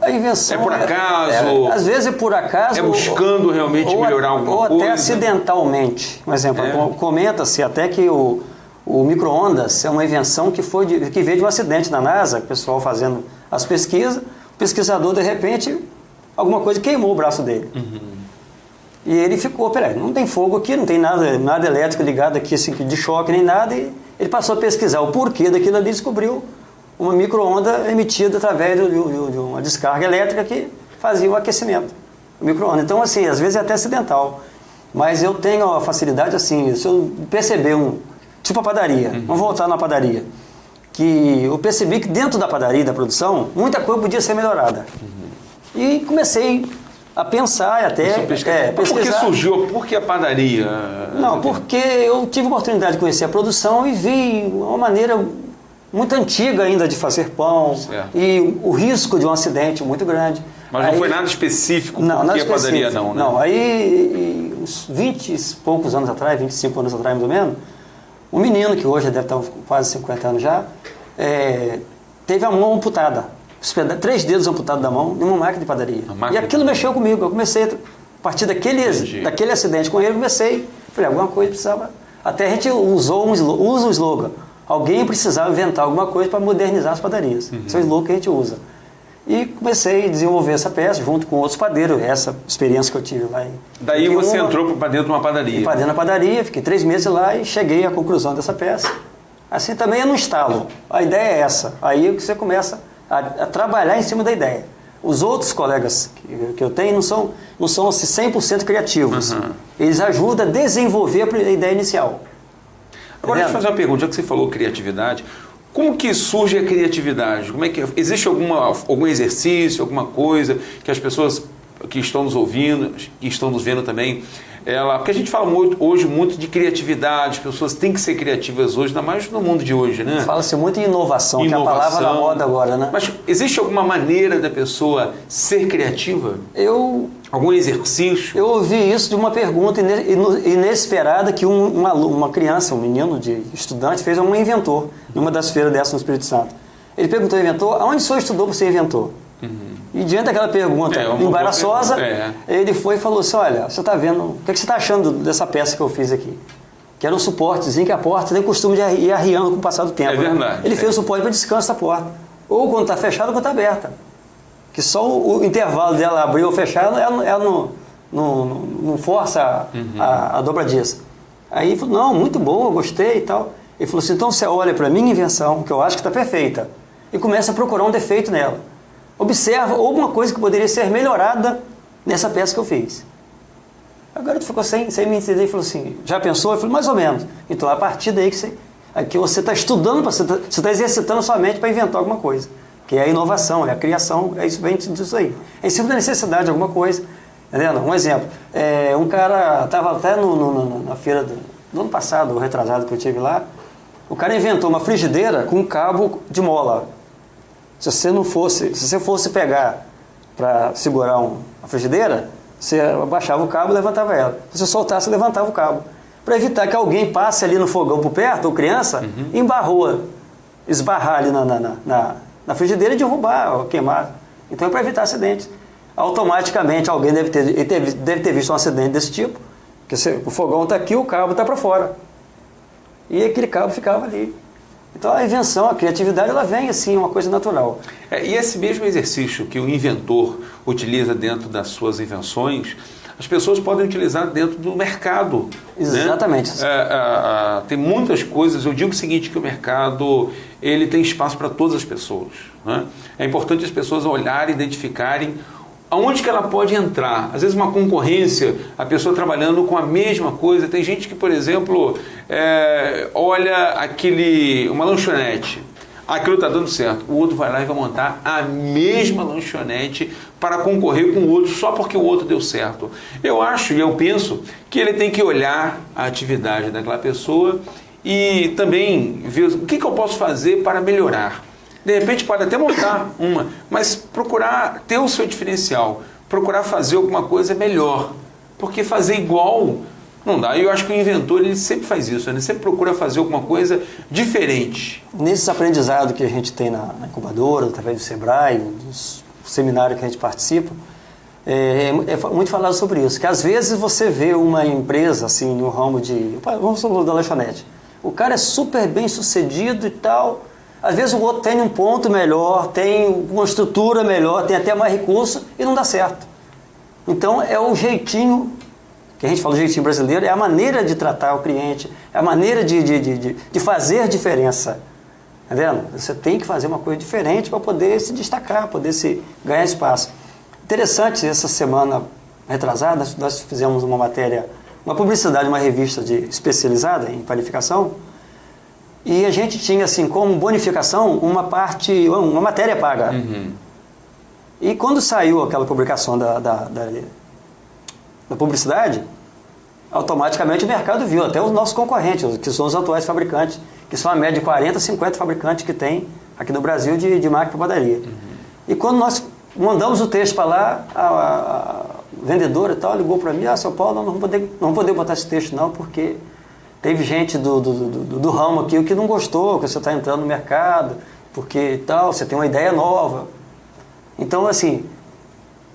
Speaker 4: A invenção
Speaker 3: é por acaso?
Speaker 4: Às vezes é por acaso.
Speaker 3: É buscando realmente melhorar alguma coisa?
Speaker 4: Ou até acidentalmente. Por exemplo, comenta-se até que o micro-ondas é uma invenção que veio de um acidente na NASA, o pessoal fazendo as pesquisas, o pesquisador, de repente, alguma coisa queimou o braço dele. E ele ficou, peraí, não tem fogo aqui, não tem nada elétrico ligado aqui, assim, de choque nem nada, e ele passou a pesquisar o porquê daquilo ali, descobriu uma micro-onda emitida através de uma descarga elétrica que fazia o aquecimento, o micro-ondas. Então, assim, às vezes é até acidental, mas eu tenho a facilidade, assim, se eu perceber tipo a padaria, vamos voltar na padaria, que eu percebi que dentro da padaria, da produção, muita coisa podia ser melhorada. E comecei a pensar e até pesquisar.
Speaker 3: Por que surgiu? Por que a padaria?
Speaker 4: Não, porque eu tive a oportunidade de conhecer a produção e vi uma maneira muito antiga ainda de fazer pão, e o risco de um acidente muito grande.
Speaker 3: Mas não foi nada específico porque a padaria não, né?
Speaker 4: Não, aí uns 20 e poucos anos atrás, 25 anos atrás mais ou menos, um menino que hoje deve estar com quase 50 anos já, teve a mão amputada, 3 dedos amputados da mão, numa máquina de padaria. E aquilo mexeu comigo. Eu comecei, a partir daquele acidente com ele, falei, alguma coisa precisava. Até a gente usa o slogan. Alguém precisava inventar alguma coisa para modernizar as padarias. Esse é o slogan que a gente usa. E comecei a desenvolver essa peça junto com outros padeiros, essa experiência que eu tive lá.
Speaker 3: Daí você entrou para dentro de uma padaria?
Speaker 4: Para dentro da padaria, fiquei 3 meses lá e cheguei à conclusão dessa peça. Assim também é no estalo. A ideia é essa. Aí você começa a trabalhar em cima da ideia. Os outros colegas que eu tenho não são assim, 100% criativos. Eles ajudam a desenvolver a ideia inicial.
Speaker 3: Agora, deixa eu fazer uma pergunta, já que você falou criatividade, como que surge a criatividade? Como é que existe algum exercício, alguma coisa que as pessoas que estão nos ouvindo, que estão nos vendo também, porque a gente fala hoje muito de criatividade, as pessoas têm que ser criativas hoje, ainda mais no mundo de hoje, né?
Speaker 4: Fala-se muito em inovação, que é a palavra da moda agora, né?
Speaker 3: Mas existe alguma maneira da pessoa ser criativa? Algum exercício?
Speaker 4: Eu ouvi isso de uma pergunta inesperada que uma criança, um menino de estudante, fez a um inventor, numa das feiras dessas no Espírito Santo. Ele perguntou ao inventor, aonde o senhor estudou para ser inventor? E diante daquela pergunta embaraçosa, ele foi e falou assim, olha, você está vendo, o que você está achando dessa peça que eu fiz aqui? Que era um suportezinho que a porta tem costume de ir arriando com o passar do tempo.
Speaker 3: É verdade.
Speaker 4: Ele fez o suporte para descanso da porta. Ou quando está fechada ou quando está aberta. Que só o intervalo dela abrir ou fechar, ela não força a dobradiça. Aí ele falou, não, muito boa, gostei e tal. Ele falou assim, então você olha para a minha invenção, que eu acho que está perfeita, e começa a procurar um defeito nela. Observa alguma coisa que poderia ser melhorada nessa peça que eu fiz. O garoto ficou sem me entender e falou assim, já pensou? Eu falei, mais ou menos. Então, a partir daí que você está estudando, você está exercitando sua mente para inventar alguma coisa. Que é a inovação, é a criação, isso vem disso aí. É em cima da necessidade de alguma coisa. Entendeu? Um exemplo, um cara estava até na feira do ano passado, o retrasado que eu tive lá, o cara inventou uma frigideira com um cabo de mola. Se você fosse pegar para segurar a frigideira, você abaixava o cabo e levantava ela. Se você soltasse, você levantava o cabo. Para evitar que alguém passe ali no fogão por perto, ou criança, e esbarrar ali na frigideira e derrubar, ou queimar. Então é para evitar acidentes. Automaticamente alguém deve ter visto um acidente desse tipo, que o fogão está aqui, o cabo está para fora. E aquele cabo ficava ali. Então a invenção, a criatividade, ela vem assim, uma coisa natural.
Speaker 3: E esse mesmo exercício que o inventor utiliza dentro das suas invenções, as pessoas podem utilizar dentro do mercado.
Speaker 4: Exatamente.
Speaker 3: Né? Tem muitas coisas, eu digo o seguinte, que o mercado ele tem espaço para todas as pessoas. Né? É importante as pessoas olharem, identificarem aonde que ela pode entrar. Às vezes uma concorrência, a pessoa trabalhando com a mesma coisa. Tem gente que, por exemplo, olha uma lanchonete, aquilo está dando certo, o outro vai lá e vai montar a mesma lanchonete para concorrer com o outro só porque o outro deu certo. Eu acho e eu penso que ele tem que olhar a atividade daquela pessoa e também ver o que eu posso fazer para melhorar. De repente pode até montar uma, mas procurar ter o seu diferencial, procurar fazer alguma coisa melhor, porque fazer igual não dá. E eu acho que o inventor ele sempre faz isso, ele sempre procura fazer alguma coisa diferente.
Speaker 4: Nesses aprendizados que a gente tem na incubadora, através do Sebrae, dos seminários que a gente participa, é muito falado sobre isso, que às vezes você vê uma empresa assim no ramo vamos falar da lanchonete, o cara é super bem sucedido e tal. Às vezes o outro tem um ponto melhor, tem uma estrutura melhor, tem até mais recurso e não dá certo. Então é o jeitinho, que a gente fala o jeitinho brasileiro, é a maneira de tratar o cliente, é a maneira de fazer diferença. Tá vendo? Você tem que fazer uma coisa diferente para poder se destacar, poder ganhar espaço. Interessante, essa semana retrasada, nós fizemos uma matéria, uma publicidade, uma revista especializada em qualificação. E a gente tinha, assim, como bonificação, uma matéria paga. E quando saiu aquela publicação da publicidade, automaticamente o mercado viu, até os nossos concorrentes, que são os atuais fabricantes, que são a média de 40, 50 fabricantes que tem aqui no Brasil de máquina para padaria. E quando nós mandamos o texto para lá, a vendedora e tal ligou para mim, São Paulo, não vamos poder botar esse texto não, porque teve gente do ramo aqui que não gostou, que você está entrando no mercado, porque tal, você tem uma ideia nova. Então, assim,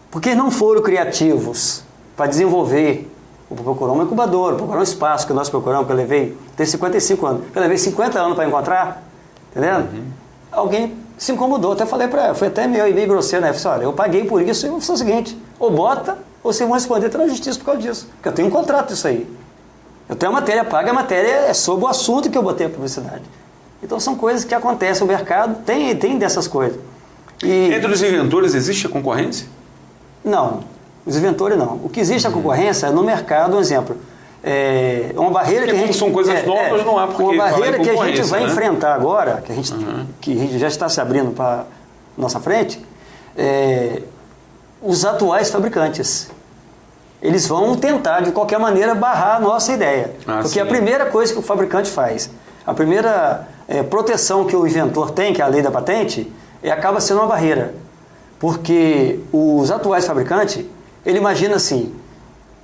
Speaker 4: porque não foram criativos para desenvolver, procurar uma incubadora, procurar um espaço que nós procuramos, que eu levei, tem 55 anos, eu levei 50 anos para encontrar, entendendo? Alguém se incomodou, até falei para ela, foi até meio grosseiro, né? Eu falei, olha, eu paguei por isso, e eu falei o seguinte, ou bota, ou vocês vão responder até na justiça por causa disso, porque eu tenho um contrato disso aí. Eu tenho a matéria paga, a matéria é sobre o assunto que eu botei a publicidade. Então são coisas que acontecem no mercado, tem dessas coisas.
Speaker 3: Entre os inventores existe a concorrência?
Speaker 4: Não, os inventores não. O que existe a concorrência é no mercado, um exemplo. uma barreira
Speaker 3: porque
Speaker 4: que a gente...
Speaker 3: são coisas novas, não há porque
Speaker 4: uma barreira que a gente vai
Speaker 3: né?
Speaker 4: enfrentar agora, que a gente já está se abrindo para nossa frente, os atuais fabricantes. Eles vão tentar, de qualquer maneira, barrar a nossa ideia. Porque
Speaker 3: sim.
Speaker 4: a primeira coisa que o fabricante faz, a primeira proteção que o inventor tem, que é a lei da patente, acaba sendo uma barreira. Porque os atuais fabricantes, ele imagina assim,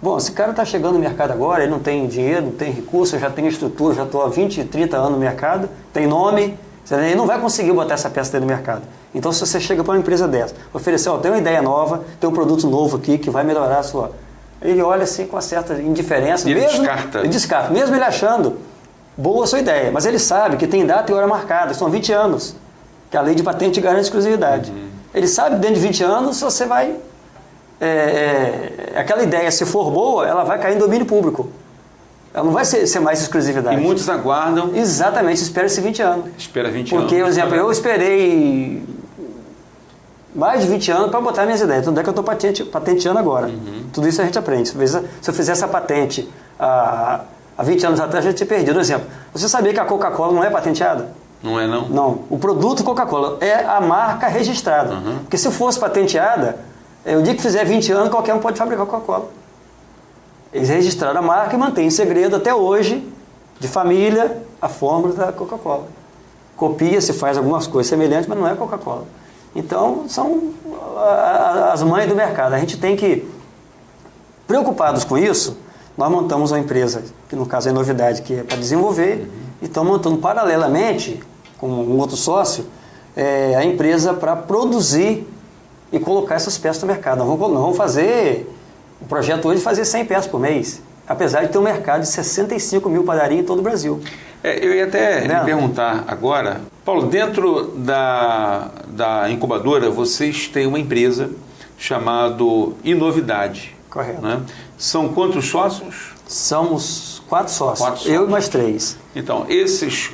Speaker 4: bom, esse cara está chegando no mercado agora, ele não tem dinheiro, não tem recurso, eu já tenho estrutura, já estou há 20, 30 anos no mercado, tem nome, ele não vai conseguir botar essa peça dentro do mercado. Então, se você chega para uma empresa dessa, oferecer, tem uma ideia nova, tem um produto novo aqui que vai melhorar a sua... Ele olha assim com uma certa indiferença.
Speaker 3: E ele
Speaker 4: mesmo,
Speaker 3: descarta.
Speaker 4: Ele descarta, mesmo ele achando boa a sua ideia. Mas ele sabe que tem data e hora marcada, são 20 anos, que a lei de patente garante exclusividade. Ele sabe que dentro de 20 anos você vai... aquela ideia, se for boa, ela vai cair em domínio público. Ela não vai ser mais exclusividade.
Speaker 3: E muitos aguardam.
Speaker 4: Exatamente, espera-se 20 anos.
Speaker 3: Espera 20 anos.
Speaker 4: Porque, por exemplo, eu esperei mais de 20 anos para botar minhas ideias. Tudo é que eu estou patenteando agora. Tudo isso a gente aprende. Se eu fizer essa patente há 20 anos atrás, eu já tinha perdido. Por exemplo, você sabia que a Coca-Cola não é patenteada?
Speaker 3: Não é, não?
Speaker 4: Não. O produto Coca-Cola é a marca registrada. Porque se fosse patenteada, o dia que fizer 20 anos, qualquer um pode fabricar Coca-Cola. Eles registraram a marca e mantêm em segredo até hoje, de família, a fórmula da Coca-Cola. Copia-se, faz algumas coisas semelhantes, mas não é Coca-Cola. Então, são as mães do mercado. A gente tem que, preocupados com isso, nós montamos uma empresa, que no caso é novidade, que é para desenvolver, e estamos montando paralelamente, com um outro sócio, a empresa para produzir e colocar essas peças no mercado. Nós vamos fazer, o projeto hoje é fazer 100 peças por mês, apesar de ter um mercado de 65 mil padarias em todo o Brasil.
Speaker 3: Eu ia até lhe perguntar agora, Paulo, dentro da incubadora, vocês têm uma empresa chamada Inovidade.
Speaker 4: Correto.
Speaker 3: Né? São quantos sócios?
Speaker 4: Somos 4 sócios, eu e mais 3.
Speaker 3: Então,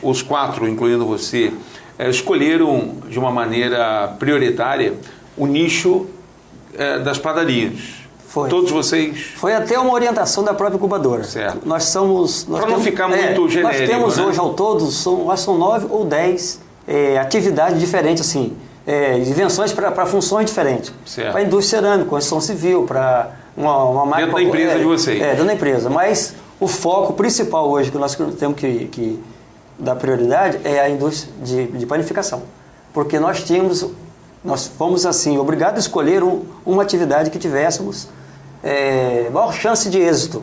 Speaker 3: os 4, incluindo você, escolheram de uma maneira prioritária o nicho das padarias.
Speaker 4: Foi.
Speaker 3: Todos vocês?
Speaker 4: Foi até uma orientação da própria incubadora.
Speaker 3: Certo.
Speaker 4: Para
Speaker 3: não ficar muito genérico,
Speaker 4: nós temos,
Speaker 3: né?
Speaker 4: hoje ao todo, são 9 ou 10 atividades diferentes, assim, invenções para funções diferentes. Para a indústria cerâmica, construção civil, para uma máquina...
Speaker 3: Dentro da empresa de vocês?
Speaker 4: Dentro da empresa. Mas o foco principal hoje que nós temos que dar prioridade é a indústria de panificação. Porque nós fomos, assim, obrigados a escolher uma atividade que tivéssemos maior chance de êxito.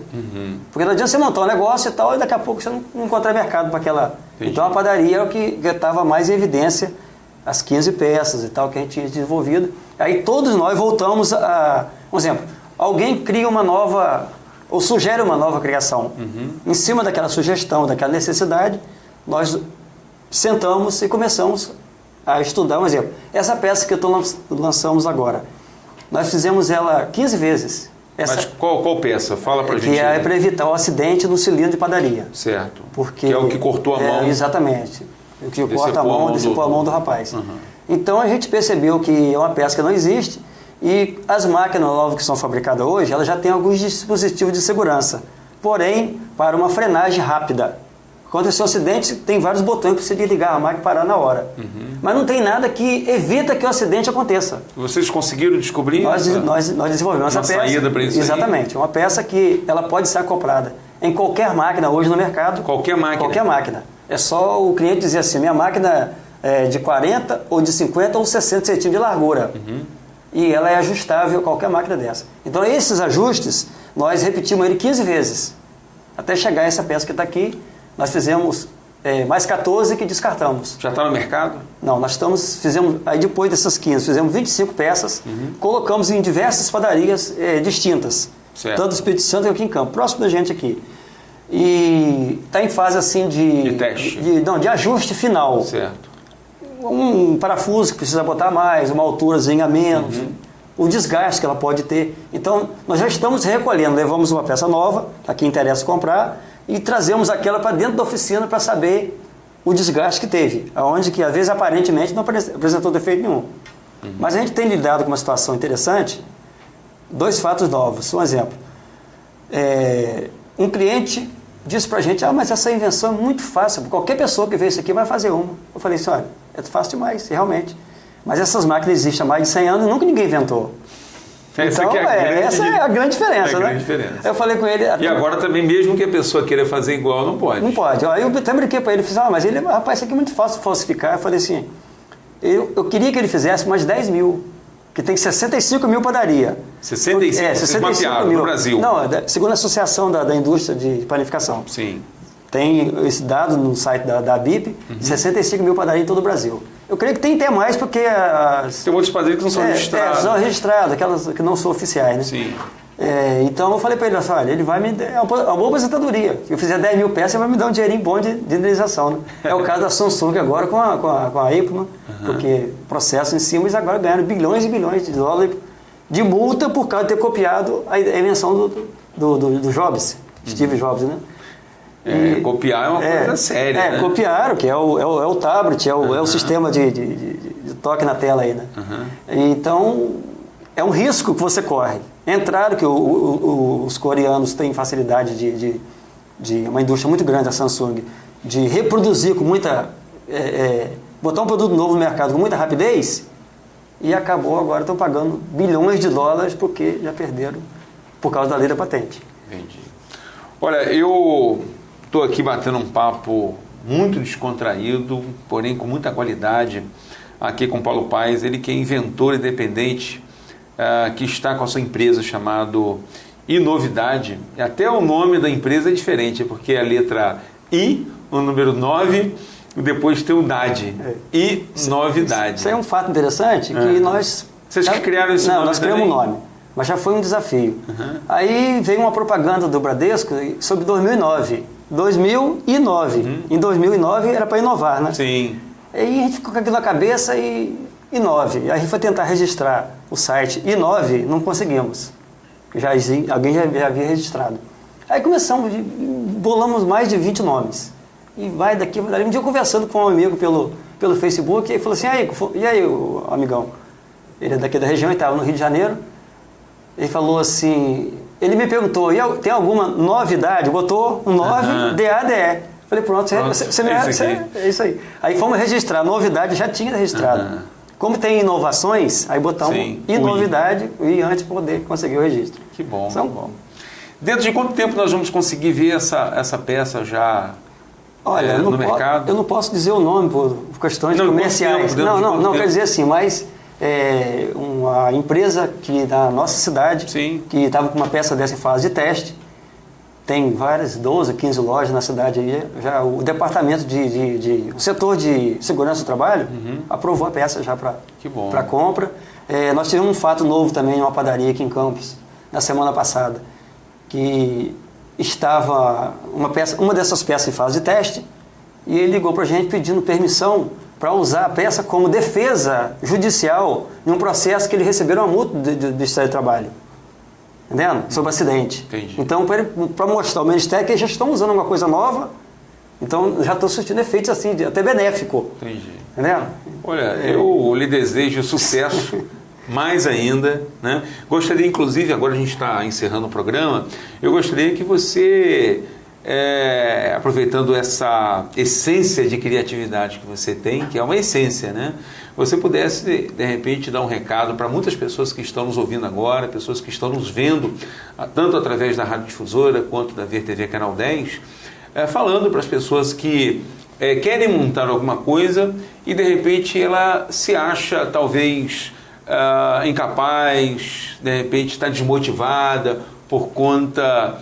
Speaker 4: Porque não adianta você montar um negócio e tal, e daqui a pouco você não encontrar mercado para aquela...
Speaker 3: Entendi.
Speaker 4: Então a padaria é o que estava mais em evidência, as 15 peças e tal que a gente tinha desenvolvido. Aí todos nós voltamos a... Por exemplo, alguém cria uma nova... ou sugere uma nova criação. Em cima daquela sugestão, daquela necessidade, nós sentamos e começamos a estudar. Um exemplo, essa peça que lançamos agora, nós fizemos ela 15 vezes.
Speaker 3: Mas qual peça? Fala pra gente.
Speaker 4: Que é para evitar o acidente no cilindro de padaria.
Speaker 3: Certo.
Speaker 4: Porque,
Speaker 3: que é o que cortou a mão.
Speaker 4: Exatamente. O que corta a mão, decepou a mão do rapaz.
Speaker 3: Uhum.
Speaker 4: Então a gente percebeu que é uma peça que não existe e as máquinas novas que são fabricadas hoje, elas já têm alguns dispositivos de segurança. Porém, para uma frenagem rápida. Quando esse acidente, tem vários botões para você desligar a máquina e parar na hora. Mas não tem nada que evita que o acidente aconteça.
Speaker 3: Vocês conseguiram descobrir?
Speaker 4: Nós desenvolvemos essa peça.
Speaker 3: Saída para isso?
Speaker 4: Exatamente. Uma peça que ela pode ser acoplada em qualquer máquina hoje no mercado.
Speaker 3: Qualquer máquina?
Speaker 4: Qualquer máquina. É só o cliente dizer assim, minha máquina é de 40 ou de 50 ou 60 centímetros de largura. E ela é ajustável a qualquer máquina dessa. Então esses ajustes, nós repetimos ele 15 vezes. Até chegar a essa peça que está aqui. Nós fizemos mais 14 que descartamos.
Speaker 3: Já está no mercado?
Speaker 4: Não, fizemos, aí depois dessas 15, fizemos 25 peças, colocamos em diversas padarias distintas.
Speaker 3: Certo.
Speaker 4: Tanto do Espírito Santo aqui em Campo, próximo da gente aqui. E está em fase assim
Speaker 3: de teste?
Speaker 4: De ajuste final.
Speaker 3: Certo.
Speaker 4: Um parafuso que precisa botar mais, uma alturazinha a menos, o desgaste que ela pode ter. Então, nós já estamos recolhendo, levamos uma peça nova, a quem interessa comprar, e trazemos aquela para dentro da oficina para saber o desgaste que teve, aonde que às vezes aparentemente não apresentou defeito nenhum. Mas a gente tem lidado com uma situação interessante, 2 fatos novos. Um exemplo, um cliente disse pra gente, mas essa invenção é muito fácil, qualquer pessoa que vê isso aqui vai fazer uma. Eu falei assim, olha, é fácil demais, realmente. Mas essas máquinas existem há mais de 100 anos e nunca ninguém inventou.
Speaker 3: Essa
Speaker 4: então, essa é a grande diferença, né?
Speaker 3: Grande diferença.
Speaker 4: Eu falei com ele...
Speaker 3: E agora também, mesmo que a pessoa queira fazer igual, não pode.
Speaker 4: Não pode. Eu até brinquei para ele, falei, mas ele, rapaz, isso aqui é muito fácil de falsificar. Eu falei assim, eu queria que ele fizesse mais 10 mil, que tem 65 mil padaria.
Speaker 3: 65? Vocês mapearam
Speaker 4: mil.
Speaker 3: No Brasil?
Speaker 4: Não, segundo a Associação da Indústria de Panificação.
Speaker 3: Sim.
Speaker 4: Tem esse dado no site da BIP, 65 mil padarias em todo o Brasil. Eu creio que tem até mais, porque...
Speaker 3: Tem outras padarias que não são registradas.
Speaker 4: São registradas, aquelas que não são oficiais, né?
Speaker 3: Sim.
Speaker 4: Então eu falei para ele, olha, ele vai me dar uma boa aposentadoria. Se eu fizer 10 mil peças, ele vai me dar um dinheirinho bom de indenização. Né? É o caso da Samsung agora com a Apple, porque processo em cima, eles agora ganharam bilhões e bilhões de dólares de multa por causa de ter copiado a invenção do Jobs, Steve Jobs, né?
Speaker 3: Copiar é uma coisa séria, né?
Speaker 4: Copiaram, que é o tablet, é o sistema de toque na tela aí, né? Então, é um risco que você corre. Claro que os coreanos têm facilidade de uma indústria muito grande, a Samsung, de reproduzir com muita... botar um produto novo no mercado com muita rapidez, e acabou agora, estão pagando bilhões de dólares porque já perderam por causa da lei da patente.
Speaker 3: Entendi. Olha, eu estou aqui batendo um papo muito descontraído, porém com muita qualidade, aqui com Paulo Paes, ele que é inventor independente, que está com a sua empresa chamado Inovidade. E até o nome da empresa é diferente, porque é a letra I, o número 9, e depois tem o DAD. Inovidade.
Speaker 4: Isso é um fato interessante, que nós...
Speaker 3: Vocês que criaram esse nome?
Speaker 4: Não, nós criamos um nome, mas já foi um desafio. Aí veio uma propaganda do Bradesco sobre 2009. 2009. Em 2009 era para inovar, né?
Speaker 3: Sim.
Speaker 4: Aí a gente ficou com aquilo na cabeça e Inove. Aí a gente foi tentar registrar o site Inove, não conseguimos. Alguém já havia registrado. Aí começamos, bolamos mais de 20 nomes. E vai daqui, vai dali. Um dia eu conversando com um amigo pelo Facebook, e ele falou assim, e aí, amigão? Ele é daqui da região, ele estava no Rio de Janeiro. Ele falou assim, ele me perguntou, tem alguma novidade? Botou um 9, DADE. Falei, pronto, você é isso aí. Aí fomos registrar, novidade já tinha registrado. Como tem inovações, aí botamos novidade e antes poder conseguir o registro.
Speaker 3: Que bom, que bom. Dentro de quanto tempo nós vamos conseguir ver essa peça já no mercado? Eu
Speaker 4: não posso dizer o nome por questões comerciais. Não, quer dizer assim, mas uma empresa que da nossa cidade, que estava com uma peça dessa em fase de teste, tem várias, 12, 15 lojas na cidade aí, já o departamento o setor de segurança do trabalho aprovou a peça já para compra. Nós tivemos um fato novo também, uma padaria aqui em Campos, na semana passada, que estava uma dessas peças em fase de teste, e ele ligou para a gente pedindo permissão para usar a peça como defesa judicial em um processo que ele recebeu uma multa do Ministério do Trabalho. Entendendo? Sobre acidente.
Speaker 3: Entendi.
Speaker 4: Então, para mostrar ao Ministério que eles já estão usando uma coisa nova, então já estão surtindo efeitos assim, até benéfico.
Speaker 3: Entendi.
Speaker 4: Entendendo?
Speaker 3: Olha, eu lhe desejo sucesso, mais ainda, né? Gostaria, inclusive, agora a gente está encerrando o programa, eu gostaria que você, aproveitando essa essência de criatividade que você tem, que é uma essência, né? Você pudesse, de repente, dar um recado para muitas pessoas que estão nos ouvindo agora, pessoas que estão nos vendo, tanto através da Rádio Difusora quanto da VTV Canal 10, falando para as pessoas que querem montar alguma coisa e, de repente, ela se acha, talvez, incapaz, de repente está desmotivada por conta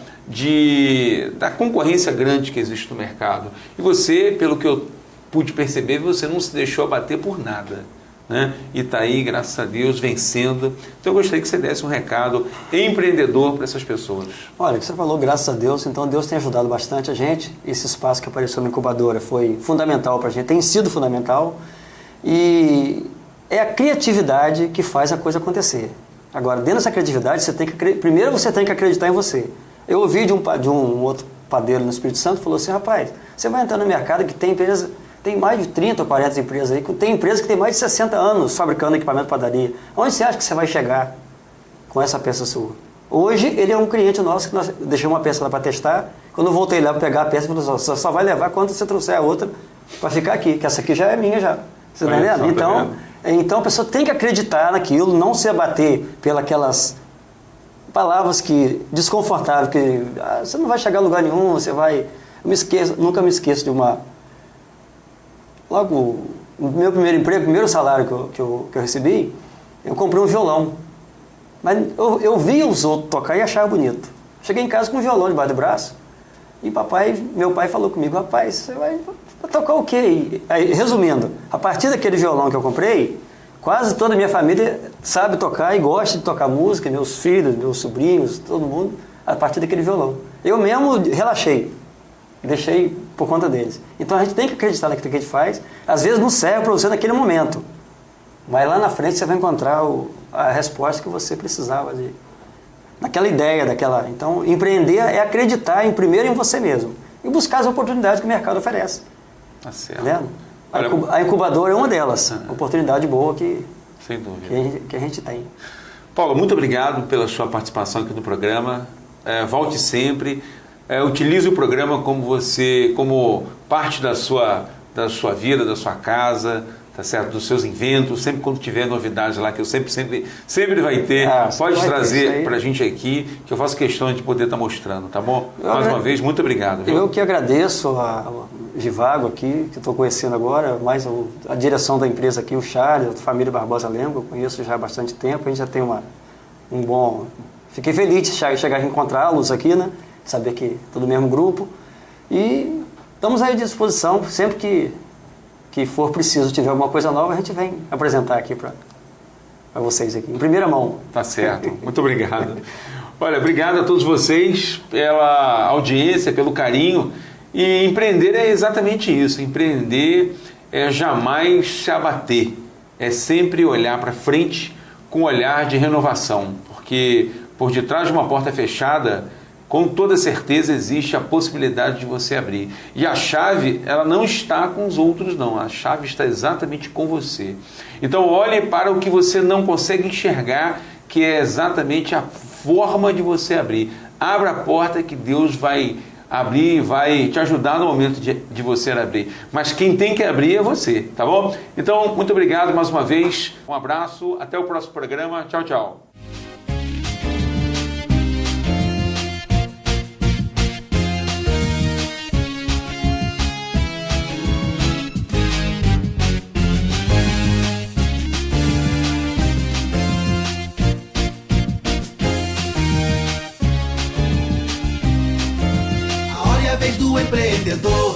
Speaker 3: da concorrência grande que existe no mercado. E você, pelo que eu pude perceber, você não se deixou abater por nada, né? E está aí, graças a Deus, vencendo. Então eu gostaria que você desse um recado empreendedor para essas pessoas. Olha, o que você falou, graças a Deus, então Deus tem ajudado bastante a gente. Esse espaço que apareceu na incubadora foi fundamental para a gente, tem sido fundamental, e é a criatividade que faz a coisa acontecer. Agora, dentro dessa criatividade, primeiro você tem que acreditar em você. Eu ouvi de um outro padeiro no Espírito Santo, falou assim, rapaz, você vai entrar no mercado que tem empresa, tem mais de 30 ou 40 empresas aí, tem empresa que tem mais de 60 anos fabricando equipamento de padaria. Onde você acha que você vai chegar com essa peça sua?
Speaker 4: Hoje ele é um cliente nosso que nós deixamos uma peça lá para testar. Quando eu voltei lá para pegar a peça, ele falou: só vai levar quando você trouxer a outra para ficar aqui, que essa aqui já é minha já. Você está entendendo? Então a pessoa tem que acreditar naquilo, não se abater pelas palavras que desconfortáveis, que você não vai chegar a lugar nenhum, você vai... nunca me esqueço de uma... Logo, no meu primeiro emprego, primeiro salário que eu recebi, eu comprei um violão. Mas eu via os outros tocar e achava bonito. Cheguei em casa com um violão debaixo do braço e meu pai falou comigo: rapaz, você vai tocar o quê? Aí, resumindo, a partir daquele violão que eu comprei, quase toda a minha família sabe tocar e gosta de tocar música, meus filhos, meus sobrinhos, todo mundo, a partir daquele violão. Eu mesmo relaxei, deixei por conta deles. Então a gente tem que acreditar naquilo que a gente faz. Às vezes não serve para você naquele momento, mas lá na frente você vai encontrar a resposta que você precisava naquela ideia, Então, empreender é acreditar primeiro em você mesmo e buscar as oportunidades que o mercado oferece.
Speaker 3: Tá certo.
Speaker 4: Tá vendo? A incubadora é uma delas, oportunidade boa
Speaker 3: sem dúvida,
Speaker 4: que a gente tem.
Speaker 3: Paulo, muito obrigado pela sua participação aqui no programa. Volte sempre. Utilize o programa como parte da sua vida, da sua casa, tá certo? Dos seus inventos. Sempre quando tiver novidades lá, que eu sempre vai ter, pode trazer para a gente aqui, que eu faço questão de poder estar mostrando, tá bom? Mais uma vez, muito obrigado. Viu?
Speaker 4: Eu que agradeço a Givago aqui, que estou conhecendo agora, mais a direção da empresa aqui, o Charles, a família Barbosa Lembro, eu conheço já há bastante tempo, a gente já tem um bom... Fiquei feliz de chegar a encontrá-los aqui, né? Saber que todo o mesmo grupo. E estamos aí à disposição, sempre que for preciso, tiver alguma coisa nova, a gente vem apresentar aqui para vocês aqui, em primeira mão.
Speaker 3: Tá certo, muito obrigado. Olha, obrigado a todos vocês pela audiência, pelo carinho. E empreender é exatamente isso. Empreender é jamais se abater. É sempre olhar para frente com um olhar de renovação. Porque por detrás de uma porta fechada, com toda certeza existe a possibilidade de você abrir. E a chave, ela não está com os outros, não. A chave está exatamente com você. Então olhe para o que você não consegue enxergar, que é exatamente a forma de você abrir. Abra a porta que Deus vai abrir, vai te ajudar no momento de você abrir. Mas quem tem que abrir é você, tá bom? Então, muito obrigado mais uma vez. Um abraço, até o próximo programa. Tchau, tchau.
Speaker 1: Do empreendedor.